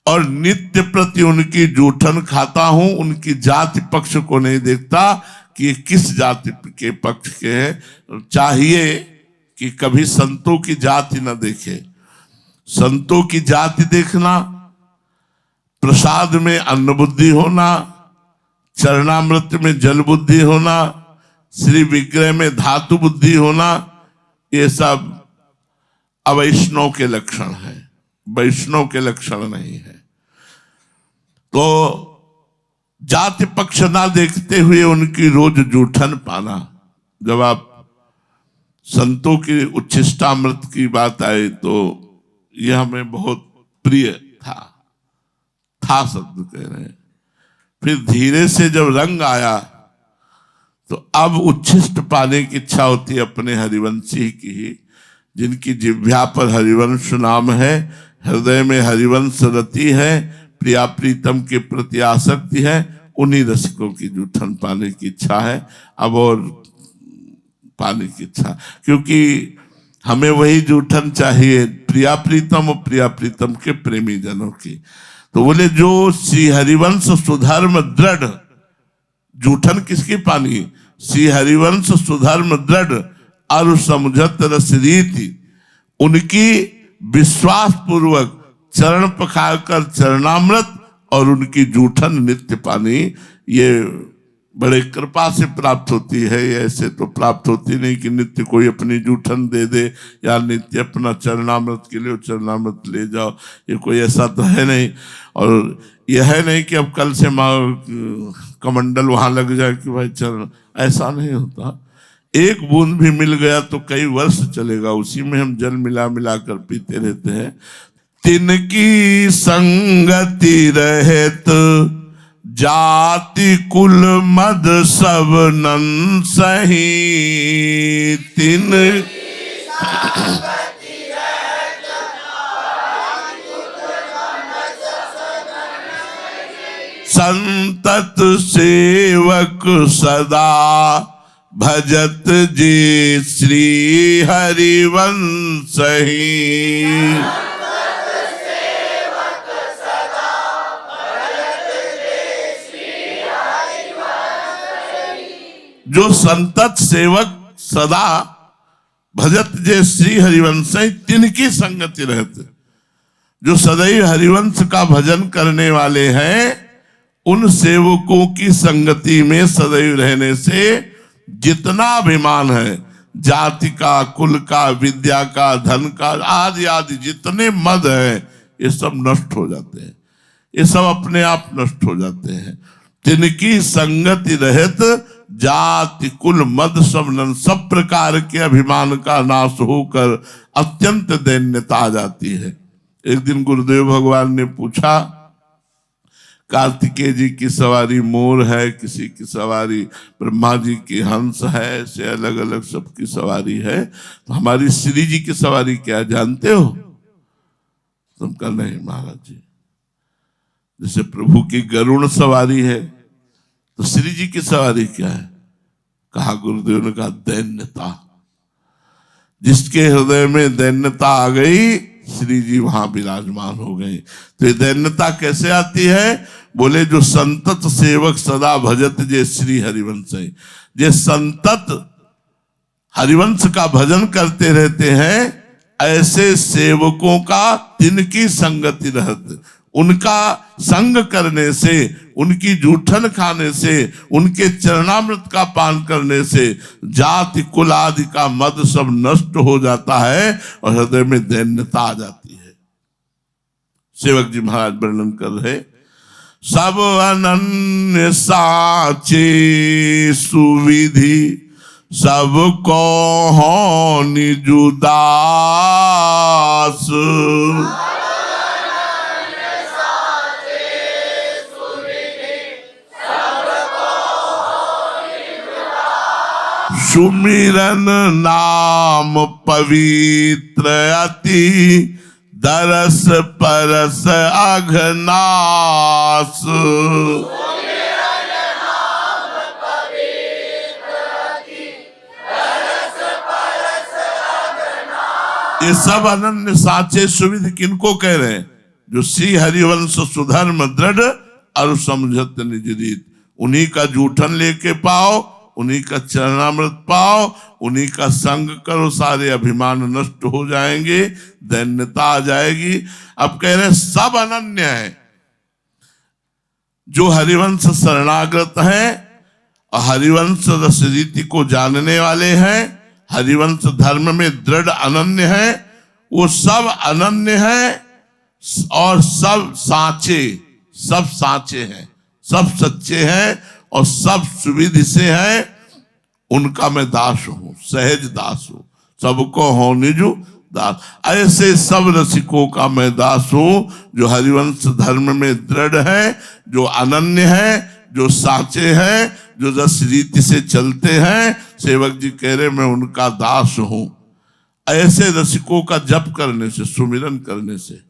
और नित्य प्रति उनकी जूठन खाता हूं। उनकी जाति पक्ष को नहीं देखता कि ये किस जाति के पक्ष के हैं। चाहिए कि कभी संतों की जाति न देखे। संतों की जाति देखना, प्रसाद में अन्न बुद्धि होना, चरणामृत में जल बुद्धि होना, श्री विग्रह में धातु बुद्धि होना, ये सब अवैष्णव के लक्षण है, वैष्णव के लक्षण नहीं है। तो जाति पक्ष ना देखते हुए उनकी रोज जूठन पाना। जब आप संतों की उच्छिष्टामृत की बात आई तो यह हमें बहुत प्रिय था शब्द कह रहे हैं। फिर धीरे से जब रंग आया तो अब उच्छिष्ट पाने की इच्छा होती है अपने हरिवंशी की ही, जिनकी जिह्वा पर हरिवंश नाम है, हृदय में हरिवंश रति है, प्रिया प्रीतम के प्रति आसक्ति है। उन्हीं रसिकों की जूठन पाने की इच्छा है अब, और पाने की इच्छा, क्योंकि हमें वही जूठन चाहिए प्रिया प्रीतम और प्रिया प्रीतम के प्रेमी जनों की। तो बोले जो श्री हरिवंश सुधर्म दृढ़, जूठन किसकी पानी, श्री हरिवंश सुधर्म दृढ़ अरु समझत रस रीति, उनकी विश्वास पूर्वक चरण पखार कर चरणामृत और उनकी जूठन नित्य पानी, ये बड़े कृपा से प्राप्त होती है। ऐसे तो प्राप्त होती नहीं कि नित्य कोई अपनी जूठन दे दे या नित्य अपना चरणामृत के लिए चरणामृत ले जाओ, ये कोई ऐसा तो है नहीं। और यह है नहीं कि अब कल से कमंडल वहां लग जाए कि भाई चरण, ऐसा नहीं होता। एक बूंद भी मिल गया तो कई वर्ष चलेगा, उसी में हम जल मिला मिला कर पीते रहते हैं। तिनकी संगति रहत जाति कुल मद सब नन सही, तिन संतत सेवक सदा भजत जे श्री हरिवंश ही। जो संतत सेवक सदा भजत जे श्री हरिवंश तिनकी संगति रहते, जो सदैव हरिवंश का भजन करने वाले हैं, उन सेवकों की संगति में सदैव रहने से जितना अभिमान है, जाति का, कुल का, विद्या का, धन का, आदि आदि जितने मद है, ये सब नष्ट हो जाते हैं। ये सब अपने आप नष्ट हो जाते हैं। तिनकी संगति रहत जाति कुल मद सब प्रकार के अभिमान का नाश होकर अत्यंत दैन्यता आ जाती है। एक दिन गुरुदेव भगवान ने पूछा, कार्तिकेय जी की सवारी मोर है, किसी की सवारी ब्रह्मा जी की हंस है, ऐसे अलग अलग सबकी सवारी है, तो हमारी श्री जी की सवारी क्या जानते हो? तुम कहा नहीं महाराज जी। जैसे प्रभु की गरुड़ सवारी है, तो श्री जी की सवारी क्या है? कहा गुरुदेव ने कहा दैन्यता। जिसके हृदय में दैन्यता आ गई, श्री जी वहां विराजमान हो गए। तो ये दैन्यता कैसे आती है? बोले जो संतत सेवक सदा भजत जे श्री हरिवंश है। जे संतत हरिवंश का भजन करते रहते हैं, ऐसे सेवकों का तिनकी संगति रहती, उनका संग करने से, उनकी जूठन खाने से, उनके चरणामृत का पान करने से जाति कुल आदि का मद सब नष्ट हो जाता है और हृदय में दैन्यता आ जाती है। सेवक जी महाराज वर्णन कर रहे, सब अनन्य साचे सुविधि, सब को हो निजु दास। सुमिरन नाम पवित्र अति, दरस परस अघनास। ये सब अनन्य साचे सुविधि किनको कह रहे हैं? जो श्री हरिवंश सुधर्म दृढ़ और समझत निज रीत, उन्हीं का जूठन लेके पाओ, उन्हीं का चरणामृत पाओ, उन्हीं का संग करो, सारे अभिमान नष्ट हो जाएंगे, दैन्यता आ जाएगी। अब कह रहे हैं सब अनन्य है। जो हरिवंश शरणागत है और हरिवंश रस रीति को जानने वाले हैं, हरिवंश धर्म में दृढ़ अनन्य है, वो सब अनन्य है और सब साचे हैं, सब सच्चे हैं और सब सुविधि से है। उनका मैं दास हूं, सहज दास हूं, सबको हो निजु दास। ऐसे सब रसिकों का मैं दास हूं, जो हरिवंश धर्म में दृढ़ है, जो अनन्य है, जो साचे हैं, जो रस रीति से चलते हैं। सेवक जी कह रहे मैं उनका दास हूं। ऐसे रसिकों का जप करने से, सुमिरन करने से,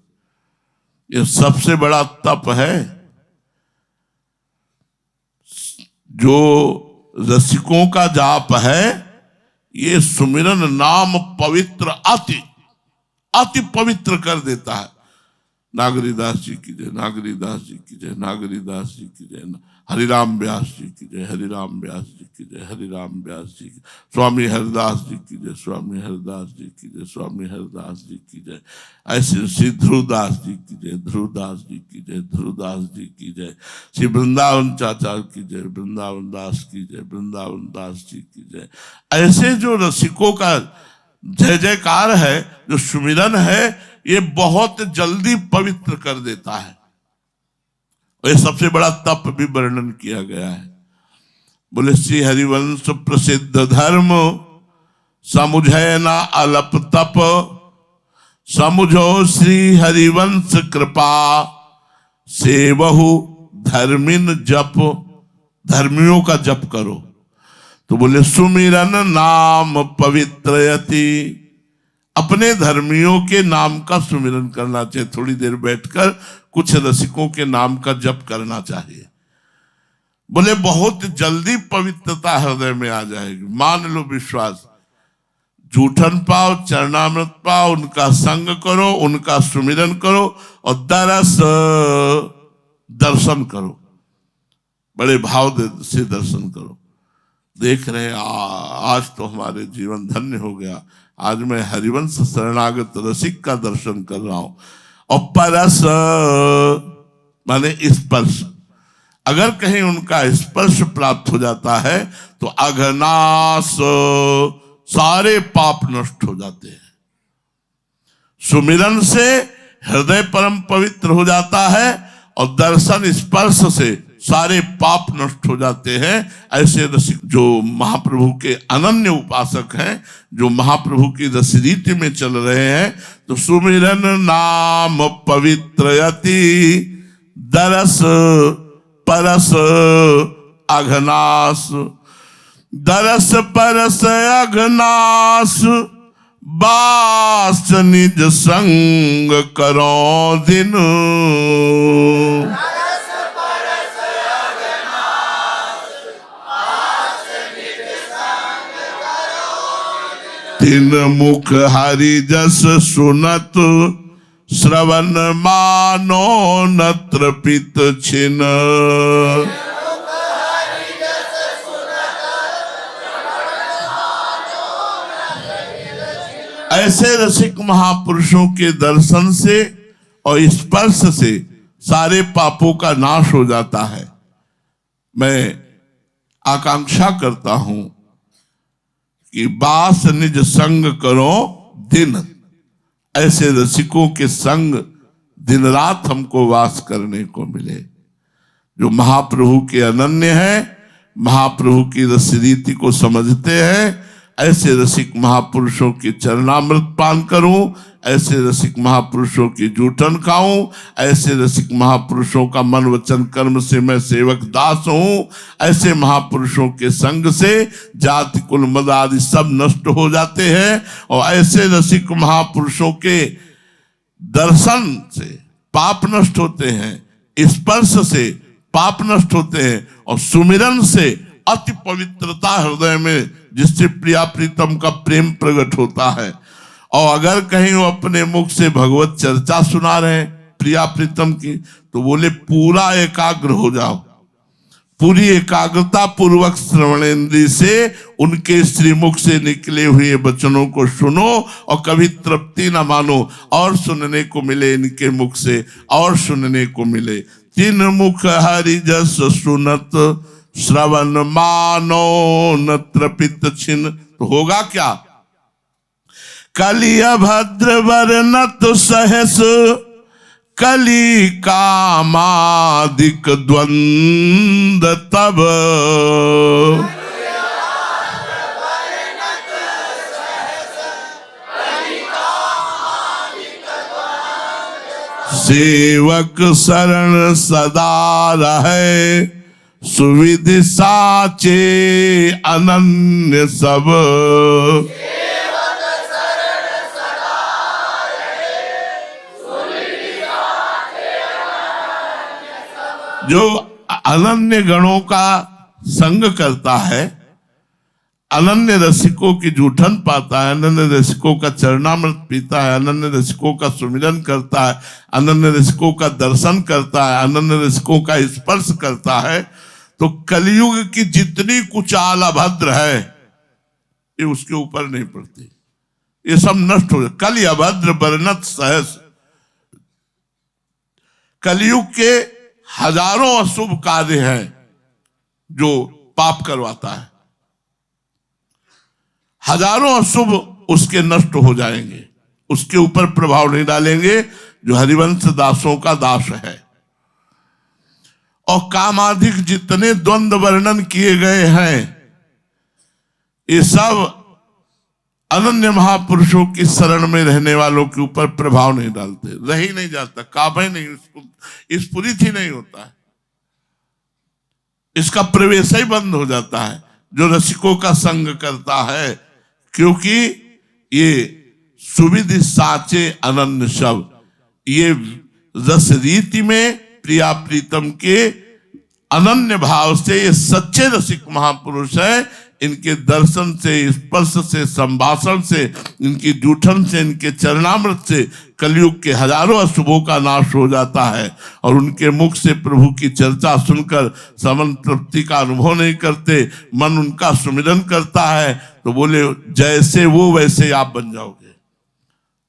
यह सबसे बड़ा तप है। जो रसिकों का जाप है, ये सुमिरन नाम पवित्र अति पवित्र कर देता है। नागरीदास जी की जय, नागरीदास जी की जय, नागरीदास जी की जय, हरिराम व्यास जी की जय, हरिराम व्यास जी की जय, हरिराम व्यास जी की, स्वामी हरिदास जी की जय, स्वामी हरिदास जी की जय, स्वामी हरिदास जी की जय। ऐसे श्री ध्रुवदास जी की जय, ध्रुवदास जी की जय, ध्रुवदास जी की जय। श्री वृंदावन चाचा की जय, वृंदावन दास की जय, वृंदावन दास जी की जय। ऐसे जो रसिकों का जय जयकार है, जो सुमिरन है, ये बहुत जल्दी पवित्र कर देता है। और ये सबसे बड़ा तप भी वर्णन किया गया है। बोले श्री हरिवंश प्रसिद्ध धर्म, समुझे ना अलप तप, समुझो श्री हरिवंश कृपा, सेवहु धर्मिन जप। धर्मियों का जप करो। तो बोले सुमिरन नाम पवित्रयति, अपने धर्मियों के नाम का सुमिरन करना चाहिए। थोड़ी देर बैठकर कुछ रसिकों के नाम का जप करना चाहिए। बोले बहुत जल्दी पवित्रता हृदय में आ जाएगी। मान लो विश्वास, जूठन पाओ, चरणामृत पाओ, उनका संग करो, उनका सुमिरन करो और दर्शन करो, बड़े भाव से दर्शन करो। देख रहे हैं आज तो हमारे जीवन धन्य हो गया। आज मैं हरिवंश शरणागत रसिक का दर्शन कर रहा हूं। और परस माने स्पर्श, अगर कहीं उनका स्पर्श प्राप्त हो जाता है तो अघनाश, सारे पाप नष्ट हो जाते हैं। सुमिरन से हृदय परम पवित्र हो जाता है और दर्शन स्पर्श से सारे पाप नष्ट हो जाते हैं। ऐसे रसिक जो महाप्रभु के अनन्य उपासक हैं, जो महाप्रभु की रस रीति में चल रहे हैं, तो सुमिरन नाम पवित्रयति दरस परस अघनाश, दरस परस अघनाश, बास निज संग करो दिन। तीन मुख हरि जस सुनत, श्रवण मानो नत्र पित छिन। ऐसे रसिक महापुरुषों के दर्शन से और स्पर्श से सारे पापों का नाश हो जाता है। मैं आकांक्षा करता हूं कि बास निज संग करो दिन। ऐसे रसिकों के संग दिन रात हमको वास करने को मिले, जो महाप्रभु के अनन्य है, महाप्रभु की रस रीति को समझते हैं। ऐसे रसिक महापुरुषों के चरणामृत पान करूं, ऐसे रसिक महापुरुषों की जूठन खाऊं, ऐसे रसिक महापुरुषों का मन वचन कर्म से मैं सेवक दास हूं। ऐसे महापुरुषों के संग से जाति कुल मद आदि सब नष्ट हो जाते हैं और ऐसे रसिक महापुरुषों के दर्शन से पाप नष्ट होते हैं, स्पर्श से पाप नष्ट होते हैं और सुमिरन से अति पवित्रता हृदय में, जिससे प्रिया प्रीतम का प्रेम प्रकट होता है। और अगर कहीं वो अपने मुख से भगवत चर्चा सुना रहे प्रिया प्रीतम की, तो बोले पूरा एकाग्र हो जाओ, पूरी एकाग्रता पूर्वक श्रवणेन्द्रिय से उनके श्रीमुख से निकले हुए वचनों को सुनो और कभी तृप्ति न मानो, और सुनने को मिले इनके मुख से, और सुनने को मिले। तीन मुख हरि जस सुनत, श्रवण मानो नत्र पित छिन। तो होगा क्या? कलि अभद्र वर्णत सहस, कलि कामादिक द्वंद तब। सेवक शरण सदा रहे, सुविधि साचे अनन्य सब। जो अनन्य गणों का संग करता है, अनन्य रसिकों की जूठन पाता है, अनन्य रसिकों का चरणामृत पीता है, अनन्य रसिकों का सुमिरन करता है, अनन्य रसिकों का दर्शन करता है, अनन्य रसिकों का स्पर्श करता है, तो कलयुग की जितनी कुचाल अभद्र है ये उसके ऊपर नहीं पड़ती, ये सब नष्ट हो जाए। कलि अभद्र वर्णत सहस, कलयुग के हजारों अशुभ कार्य हैं जो पाप करवाता है, हजारों अशुभ उसके नष्ट हो जाएंगे, उसके ऊपर प्रभाव नहीं डालेंगे, जो हरिवंश दासों का दास है। और कामाधिक जितने द्वंद्व वर्णन किए गए हैं, ये सब अनन्य महापुरुषों की शरण में रहने वालों के ऊपर प्रभाव नहीं डालते, रह ही नहीं जाता, काबे नहीं, स्फुरित ही नहीं होता है, इसका प्रवेश ही बंद हो जाता है जो रसिकों का संग करता है। क्योंकि ये सुविधि साचे अनन्य सब, ये रस रीति में प्रिया प्रीतम के अनन्य भाव से ये सच्चे रसिक महापुरुष है। इनके दर्शन से, स्पर्श से, संभाषण से, इनकी जूठन से, इनके चरणामृत से कलयुग के हजारों अशुभों का नाश हो जाता है। और उनके मुख से प्रभु की चर्चा सुनकर समन तृप्ति का अनुभव नहीं करते, मन उनका सुमिरन करता है। तो बोले जैसे वो वैसे आप बन जाओगे,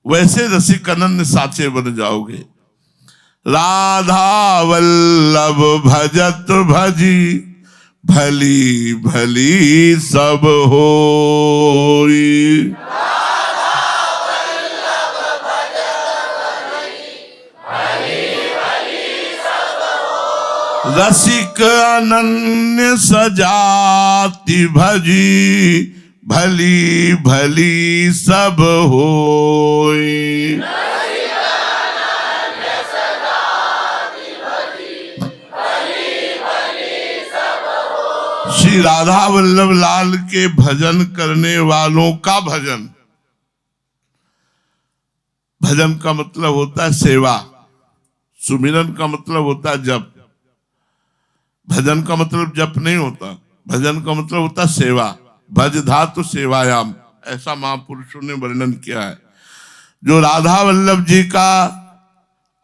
वैसे रसिक अनन्य साचे बन जाओगे। राधा वल्लभ भजत भजी, भली भली सब होई। रसिक अनन्य सजाति भजी, भली भली सब होई। श्री राधा वल्लभ लाल के भजन करने वालों का भजन, भजन का मतलब होता है सेवा, सुमिरन का मतलब होता है जप। भजन का मतलब जप नहीं होता, भजन का मतलब होता है सेवा। भज धातु सेवायाम, ऐसा महापुरुषों ने वर्णन किया है। जो राधा वल्लभ जी का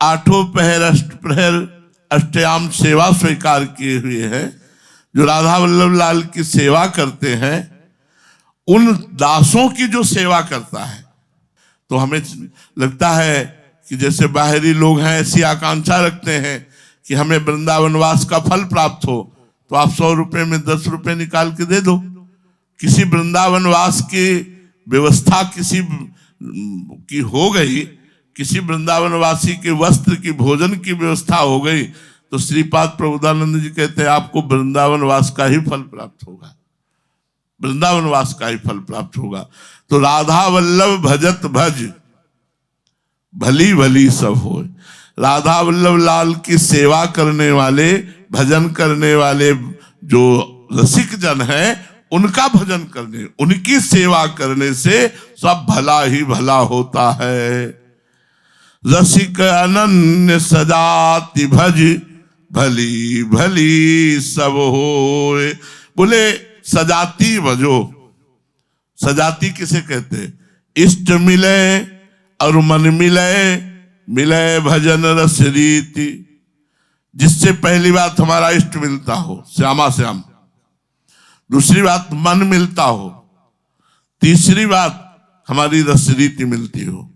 आठों पहर अष्टप्रहर अष्टयाम सेवा स्वीकार किए हुए हैं, जो राधा वल्लभ लाल की सेवा करते हैं, उन दासों की जो सेवा करता है, तो हमें लगता है कि जैसे बाहरी लोग हैं ऐसी आकांक्षा रखते हैं कि हमें वृंदावनवास का फल प्राप्त हो, तो आप 100 रुपए में 10 रुपए निकाल के दे दो। किसी वृंदावनवास की व्यवस्था किसी की हो गई, किसी वृंदावनवासी के वस्त्र की, भोजन की व्यवस्था हो गई, तो श्रीपाद प्रबोधानंद जी कहते हैं आपको वृंदावनवास का ही फल प्राप्त होगा, वृंदावनवास का ही फल प्राप्त होगा। तो राधा वल्लभ भजत भज, भली भली सब हो। राधा वल्लभ लाल की सेवा करने वाले, भजन करने वाले जो रसिक जन हैं, उनका भजन करने, उनकी सेवा करने से सब भला ही भला होता है। रसिक अनन्य सजाति भज, भली भली सब होए। बोले सजाती भजो, सजाती किसे कहते हैं? इष्ट मिले और मन मिले, मिले भजन रस रीति। जिससे पहली बात हमारा इष्ट मिलता हो, श्यामा श्याम। दूसरी बात मन मिलता हो। तीसरी बात हमारी रस रीति मिलती हो।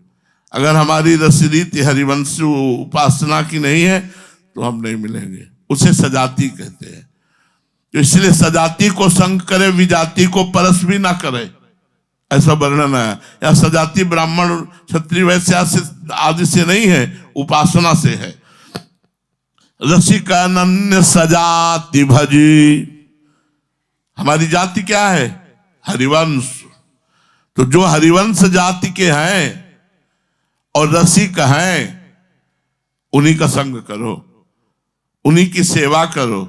अगर हमारी रस रीति हरिवंश उपासना की नहीं है तो हम नहीं मिलेंगे, उसे सजाती कहते हैं। तो इसलिए सजाती को संग करे, विजाति को परस भी ना करे, ऐसा वर्णन है। या सजाती ब्राह्मण क्षत्रिय वैश्य आदि से नहीं है, उपासना से है। रसिक अनन्य सजाति भजी, हमारी जाति क्या है? हरिवंश। तो जो हरिवंश जाति के हैं और रसिक हैं, उन्हीं का संग करो, उन्हीं की सेवा करो,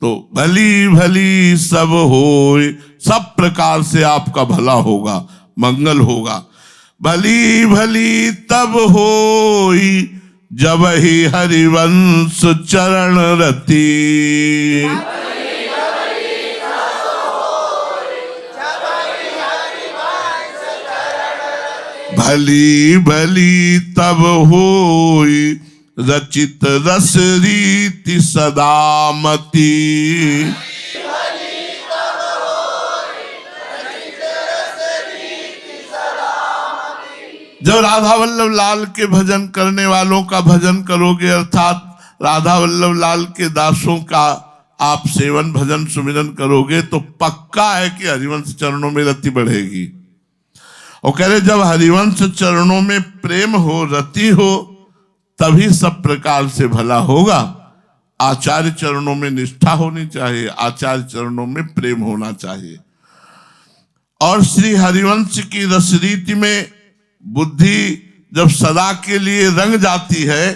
तो भली भली सब होए। सब प्रकार से आपका भला होगा, मंगल होगा। भली भली तब होई, जब ही हरिवंश चरण रति। भली भली तब होई, रचित रस रीति सदामती। जब राधा वल्लभ लाल के भजन करने वालों का भजन करोगे, अर्थात राधा वल्लभ लाल के दासों का आप सेवन भजन सुमिरन करोगे, तो पक्का है कि हरिवंश चरणों में रति बढ़ेगी। और कह रहे जब हरिवंश चरणों में प्रेम हो, रति हो, तभी सब प्रकार से भला होगा। आचार्य चरणों में निष्ठा होनी चाहिए, आचार्य चरणों में प्रेम होना चाहिए। और श्री हरिवंश की रसरीति में बुद्धि जब सदा के लिए रंग जाती है,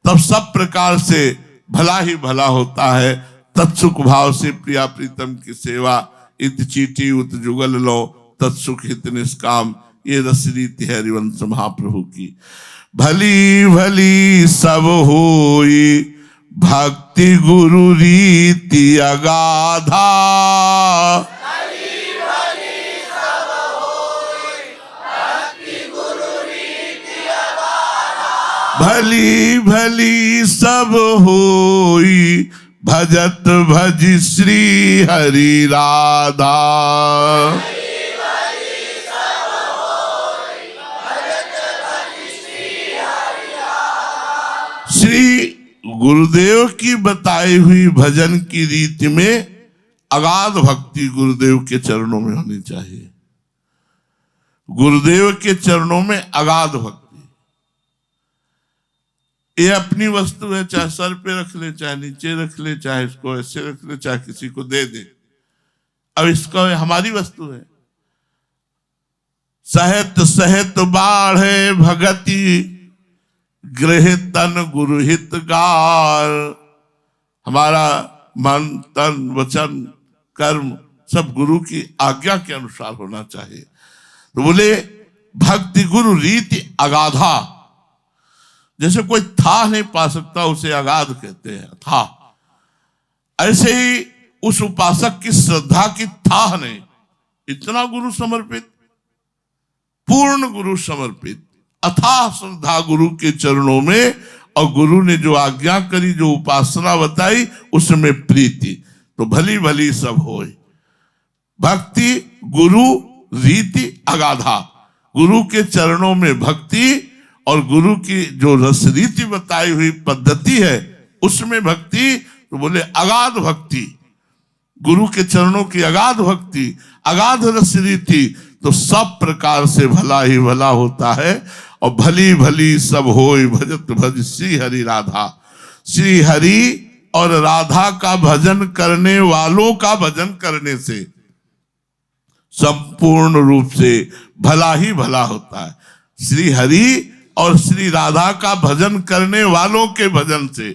तब सब प्रकार से भला ही भला होता है। तत्सुख भाव से प्रिया प्रीतम की सेवा, इत चीटी उत जुगल लो, तत्सुख हित निष्काम। ये रसरीति है हरिवंश महाप्रभु की। भली भली सब होई, भक्ति गुरु रीति अगाधा, भली भली सब होई, भजत भज श्री हरि राधा। श्री गुरुदेव की बताई हुई भजन की रीति में अगाध भक्ति गुरुदेव के चरणों में होनी चाहिए। गुरुदेव के चरणों में अगाध भक्ति, ये अपनी वस्तु है, चाहे सर पे रख ले, चाहे नीचे रख ले, चाहे इसको ऐसे रख ले, चाहे किसी को दे दे। अब इसको हमारी वस्तु है। सहत सहत बाढ़े भगति, गृह तन गुरु हितगार। हमारा मन तन वचन कर्म सब गुरु की आज्ञा के अनुसार होना चाहिए। तो बोले भक्ति गुरु रीति अगाधा, जैसे कोई था नहीं पा सकता उसे अगाध कहते हैं, था। ऐसे ही उस उपासक की श्रद्धा की था नहीं, इतना गुरु समर्पित, पूर्ण गुरु समर्पित, अथाह श्रद्धा गुरु के चरणों में, और गुरु ने जो आज्ञा करी, जो उपासना बताई, उसमें प्रीति। तो भली भली सब होए। भक्ति गुरु रीति अगाधा, गुरु के चरणों में भक्ति और गुरु की जो रस रीति बताई हुई पद्धति है उसमें भक्ति। तो बोले अगाध भक्ति, गुरु के चरणों की अगाध भक्ति, अगाध रस रीति, तो सब प्रकार से भला ही भला होता है। और भली भली सब होय, भजत भज श्री हरि राधा। श्री हरि और राधा का भजन करने वालों का भजन करने से संपूर्ण रूप से भला ही भला होता है। श्री हरि और श्री राधा का भजन करने वालों के भजन से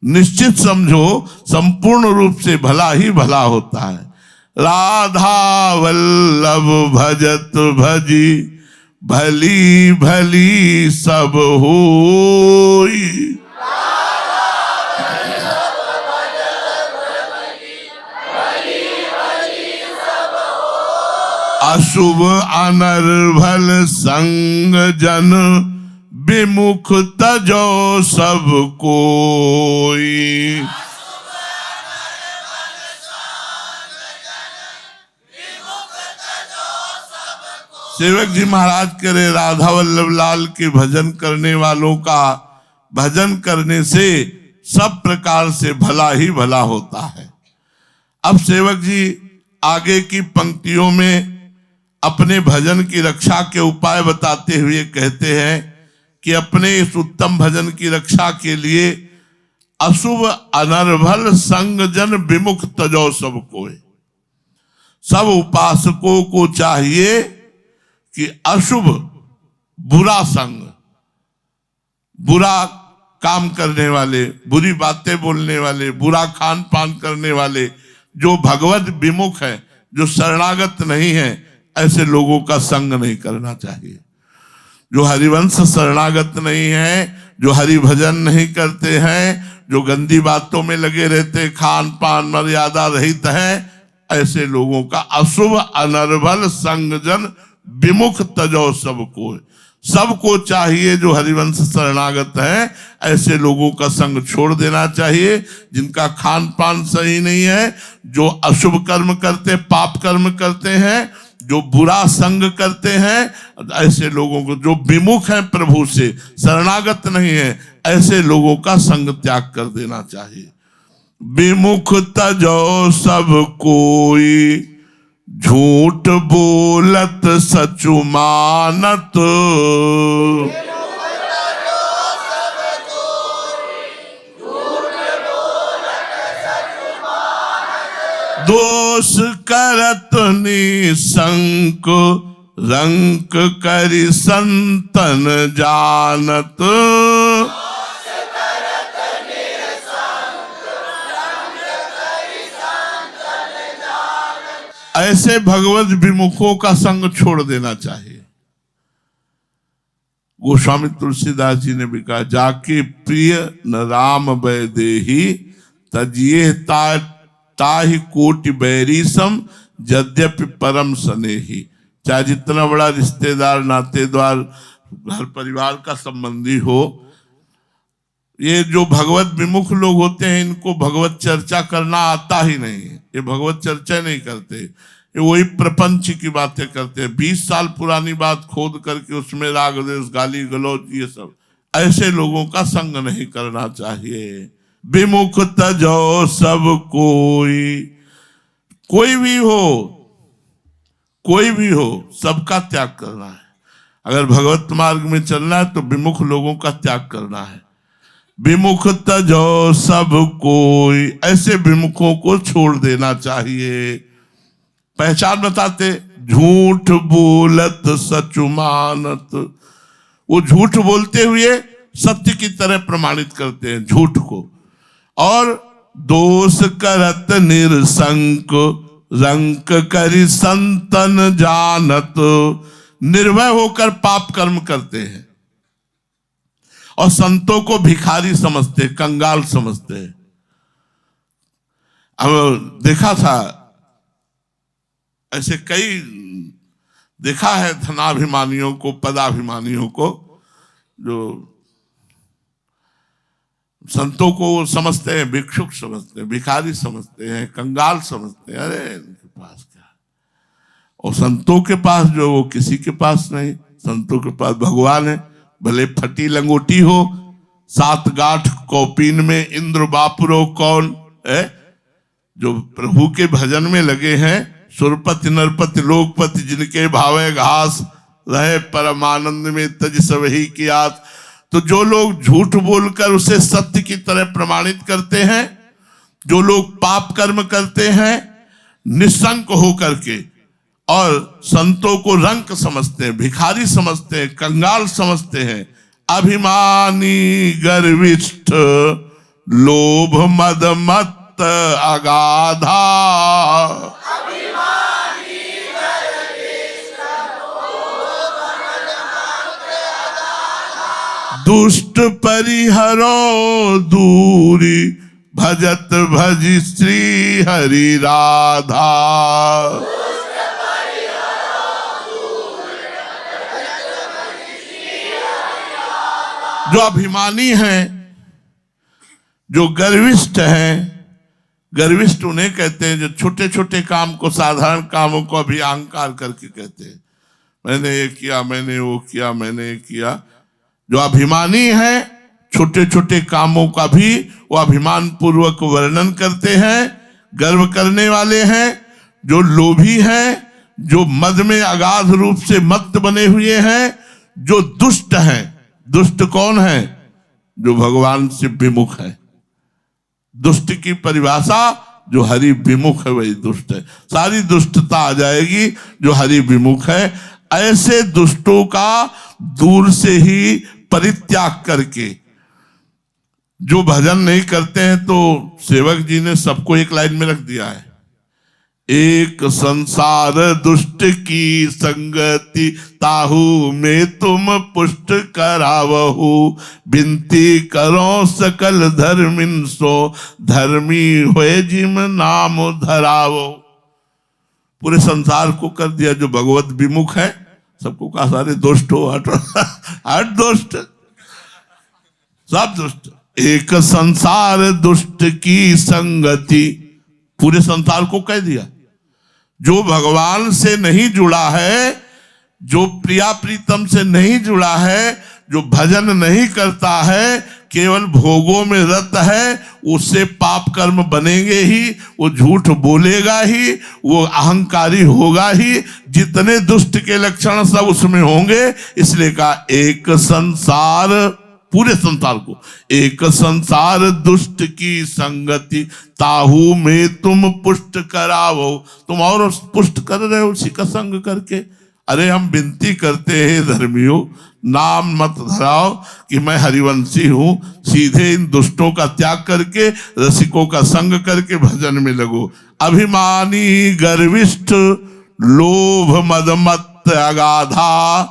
निश्चित समझो संपूर्ण रूप से भला ही भला होता है। राधा वल्लभ भजत भजी, भली भली सब होई। अशुभ अनर्भल संग जन, विमुख तजो सब कोई। सेवक जी महाराज कह रहे राधा वल्लभ लाल के भजन करने वालों का भजन करने से सब प्रकार से भला ही भला होता है। अब सेवक जी आगे की पंक्तियों में अपने भजन की रक्षा के उपाय बताते हुए कहते हैं कि अपने इस उत्तम भजन की रक्षा के लिए अशुभ अनर्भल संग जन विमुख तजो सब कोय। सब उपासकों को चाहिए कि अशुभ बुरा संग, बुरा काम करने वाले, बुरी बातें बोलने वाले, बुरा खान पान करने वाले, जो भगवत विमुख है, जो शरणागत नहीं है, ऐसे लोगों का संग नहीं करना चाहिए। जो हरिवंश शरणागत नहीं है, जो हरि भजन नहीं करते हैं, जो गंदी बातों में लगे रहते, खान पान मर्यादा रहित है, ऐसे लोगों का अशुभ अनर्भल संगजन विमुख तजो सबको। सबको चाहिए जो हरिवंश शरणागत है, ऐसे लोगों का संग छोड़ देना चाहिए। जिनका खान पान सही नहीं है, जो अशुभ कर्म करते, पाप कर्म करते हैं, जो बुरा संग करते हैं, ऐसे लोगों को, जो विमुख हैं प्रभु से, शरणागत नहीं है, ऐसे लोगों का संग त्याग कर देना चाहिए। विमुख तजो सब कोई, झूठ बोलत सचु मानत। दोष करत निसंक, रंक करि संतन जानत। ऐसे भगवत विमुखों का संग छोड़ देना चाहिए। गोस्वामी तुलसीदास जी ने भी कहा, जाके प्रिय न राम वैदेही तजिए ताहि कोटि बैरी सम यद्यपि परम स्नेही। चाहे जितना बड़ा रिश्तेदार नातेदार घर परिवार का संबंधी हो, ये जो भगवत विमुख लोग होते हैं इनको भगवत चर्चा करना आता ही नहीं है। ये भगवत चर्चा नहीं करते, ये वही प्रपंच की बातें करते हैं। 20 साल पुरानी बात खोद करके उसमें राग द्वेष गाली गलौज ये सब, ऐसे लोगों का संग नहीं करना चाहिए। विमुख तजो सब कोई भी हो सबका त्याग करना है। अगर भगवत मार्ग में चलना है तो विमुख लोगों का त्याग करना है। विमुख तजो सब कोई, ऐसे विमुखों को छोड़ देना चाहिए। पहचान बताते, झूठ बोलत सचु मानत, वो झूठ बोलते हुए सत्य की तरह प्रमाणित करते हैं झूठ को। और दोष करत निरसंक रंक करि संतन जानत, निर्भय होकर पाप कर्म करते हैं और संतों को भिखारी समझते, कंगाल समझते हैं। अब देखा था ऐसे कई, देखा है धनाभिमानियों को, पदाभिमानियों को, जो संतों को समझते हैं भिक्षुक समझते हैं, भिखारी समझते हैं, कंगाल समझते हैं। अरे इनके पास क्या, और संतों के पास जो वो किसी के पास नहीं। संतों के पास भगवान है, भले फटी लंगोटी हो, 7 गांठ कौपीन में इंद्र बापुरो कौन है। जो प्रभु के भजन में लगे हैं, सुरपति नरपति लोकपति जिनके भावे घास रहे, परमानंद में तज सबही की आस। तो जो लोग झूठ बोलकर उसे सत्य की तरह प्रमाणित करते हैं, जो लोग पाप कर्म करते हैं निस्संक होकर के, और संतों को रंक समझते हैं, भिखारी समझते हैं, कंगाल समझते हैं, अभिमानी गर्विष्ठ लोभ मद मत अगाधा, दुष्ट परिहरो दूरी भजत भजी श्री हरि राधा। जो अभिमानी हैं, जो गर्विष्ठ हैं, गर्विष्ठ उन्हें कहते हैं जो छोटे छोटे काम को, साधारण कामों को अभी अहंकार करके कहते हैं, मैंने ये किया, मैंने वो किया, मैंने ये किया। जो अभिमानी है छोटे छोटे कामों का भी वो अभिमान पूर्वक वर्णन करते हैं, गर्व करने वाले हैं। जो लोभी हैं, जो मद में अगाध रूप से मत्त बने हुए हैं, जो दुष्ट हैं। दुष्ट कौन है? जो भगवान से विमुख है। दुष्ट की परिभाषा जो हरि विमुख है वही दुष्ट है। सारी दुष्टता आ जाएगी जो हरि विमुख है। ऐसे दुष्टों का दूर से ही परित्याग करके, जो भजन नहीं करते हैं, तो सेवक जी ने सबको एक लाइन में रख दिया है, एक संसार दुष्ट की संगति ताहू में तुम पुष्ट करावहु, बिनती करो सकल धर्मिन सो धर्मी होए जिम नाम धरावो। पूरे संसार को कर दिया जो भगवत विमुख है, सबको कहा सारे दुष्ट हो, हट दुष्ट, सब दुष्ट। एक संसार दुष्ट की संगति, पूरे संसार को कह दिया। जो भगवान से नहीं जुड़ा है, जो प्रिया प्रीतम से नहीं जुड़ा है, जो भजन नहीं करता है, केवल भोगों में रत है, उससे पाप कर्म बनेंगे ही, वो झूठ बोलेगा ही, वो अहंकारी होगा ही, जितने दुष्ट के लक्षण सब उसमें होंगे। इसलिए कहा एक संसार, पूरे संसार को, एक संसार दुष्ट की संगति ताहू में तुम पुष्ट करावो। तुम और पुष्ट कर रहे हो उसी का संग करके। अरे हम विनती करते हैं धर्मियों, नाम मत धराओ कि मैं हरिवंशी हूं, सीधे इन दुष्टों का त्याग करके रसिकों का संग करके भजन में लगो। अभिमानी गर्विष्ठ लोभ मद मत अगाधा,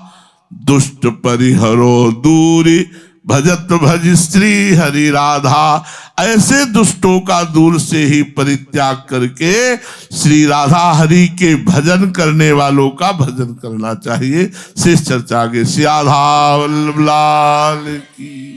दुष्ट परिहरो दूरी भजत भज श्री हरि राधा। ऐसे दुष्टों का दूर से ही परित्याग करके श्री राधा हरि के भजन करने वालों का भजन करना चाहिए। शेष चर्चा आगे। श्री राधा वल्लभ लाल की।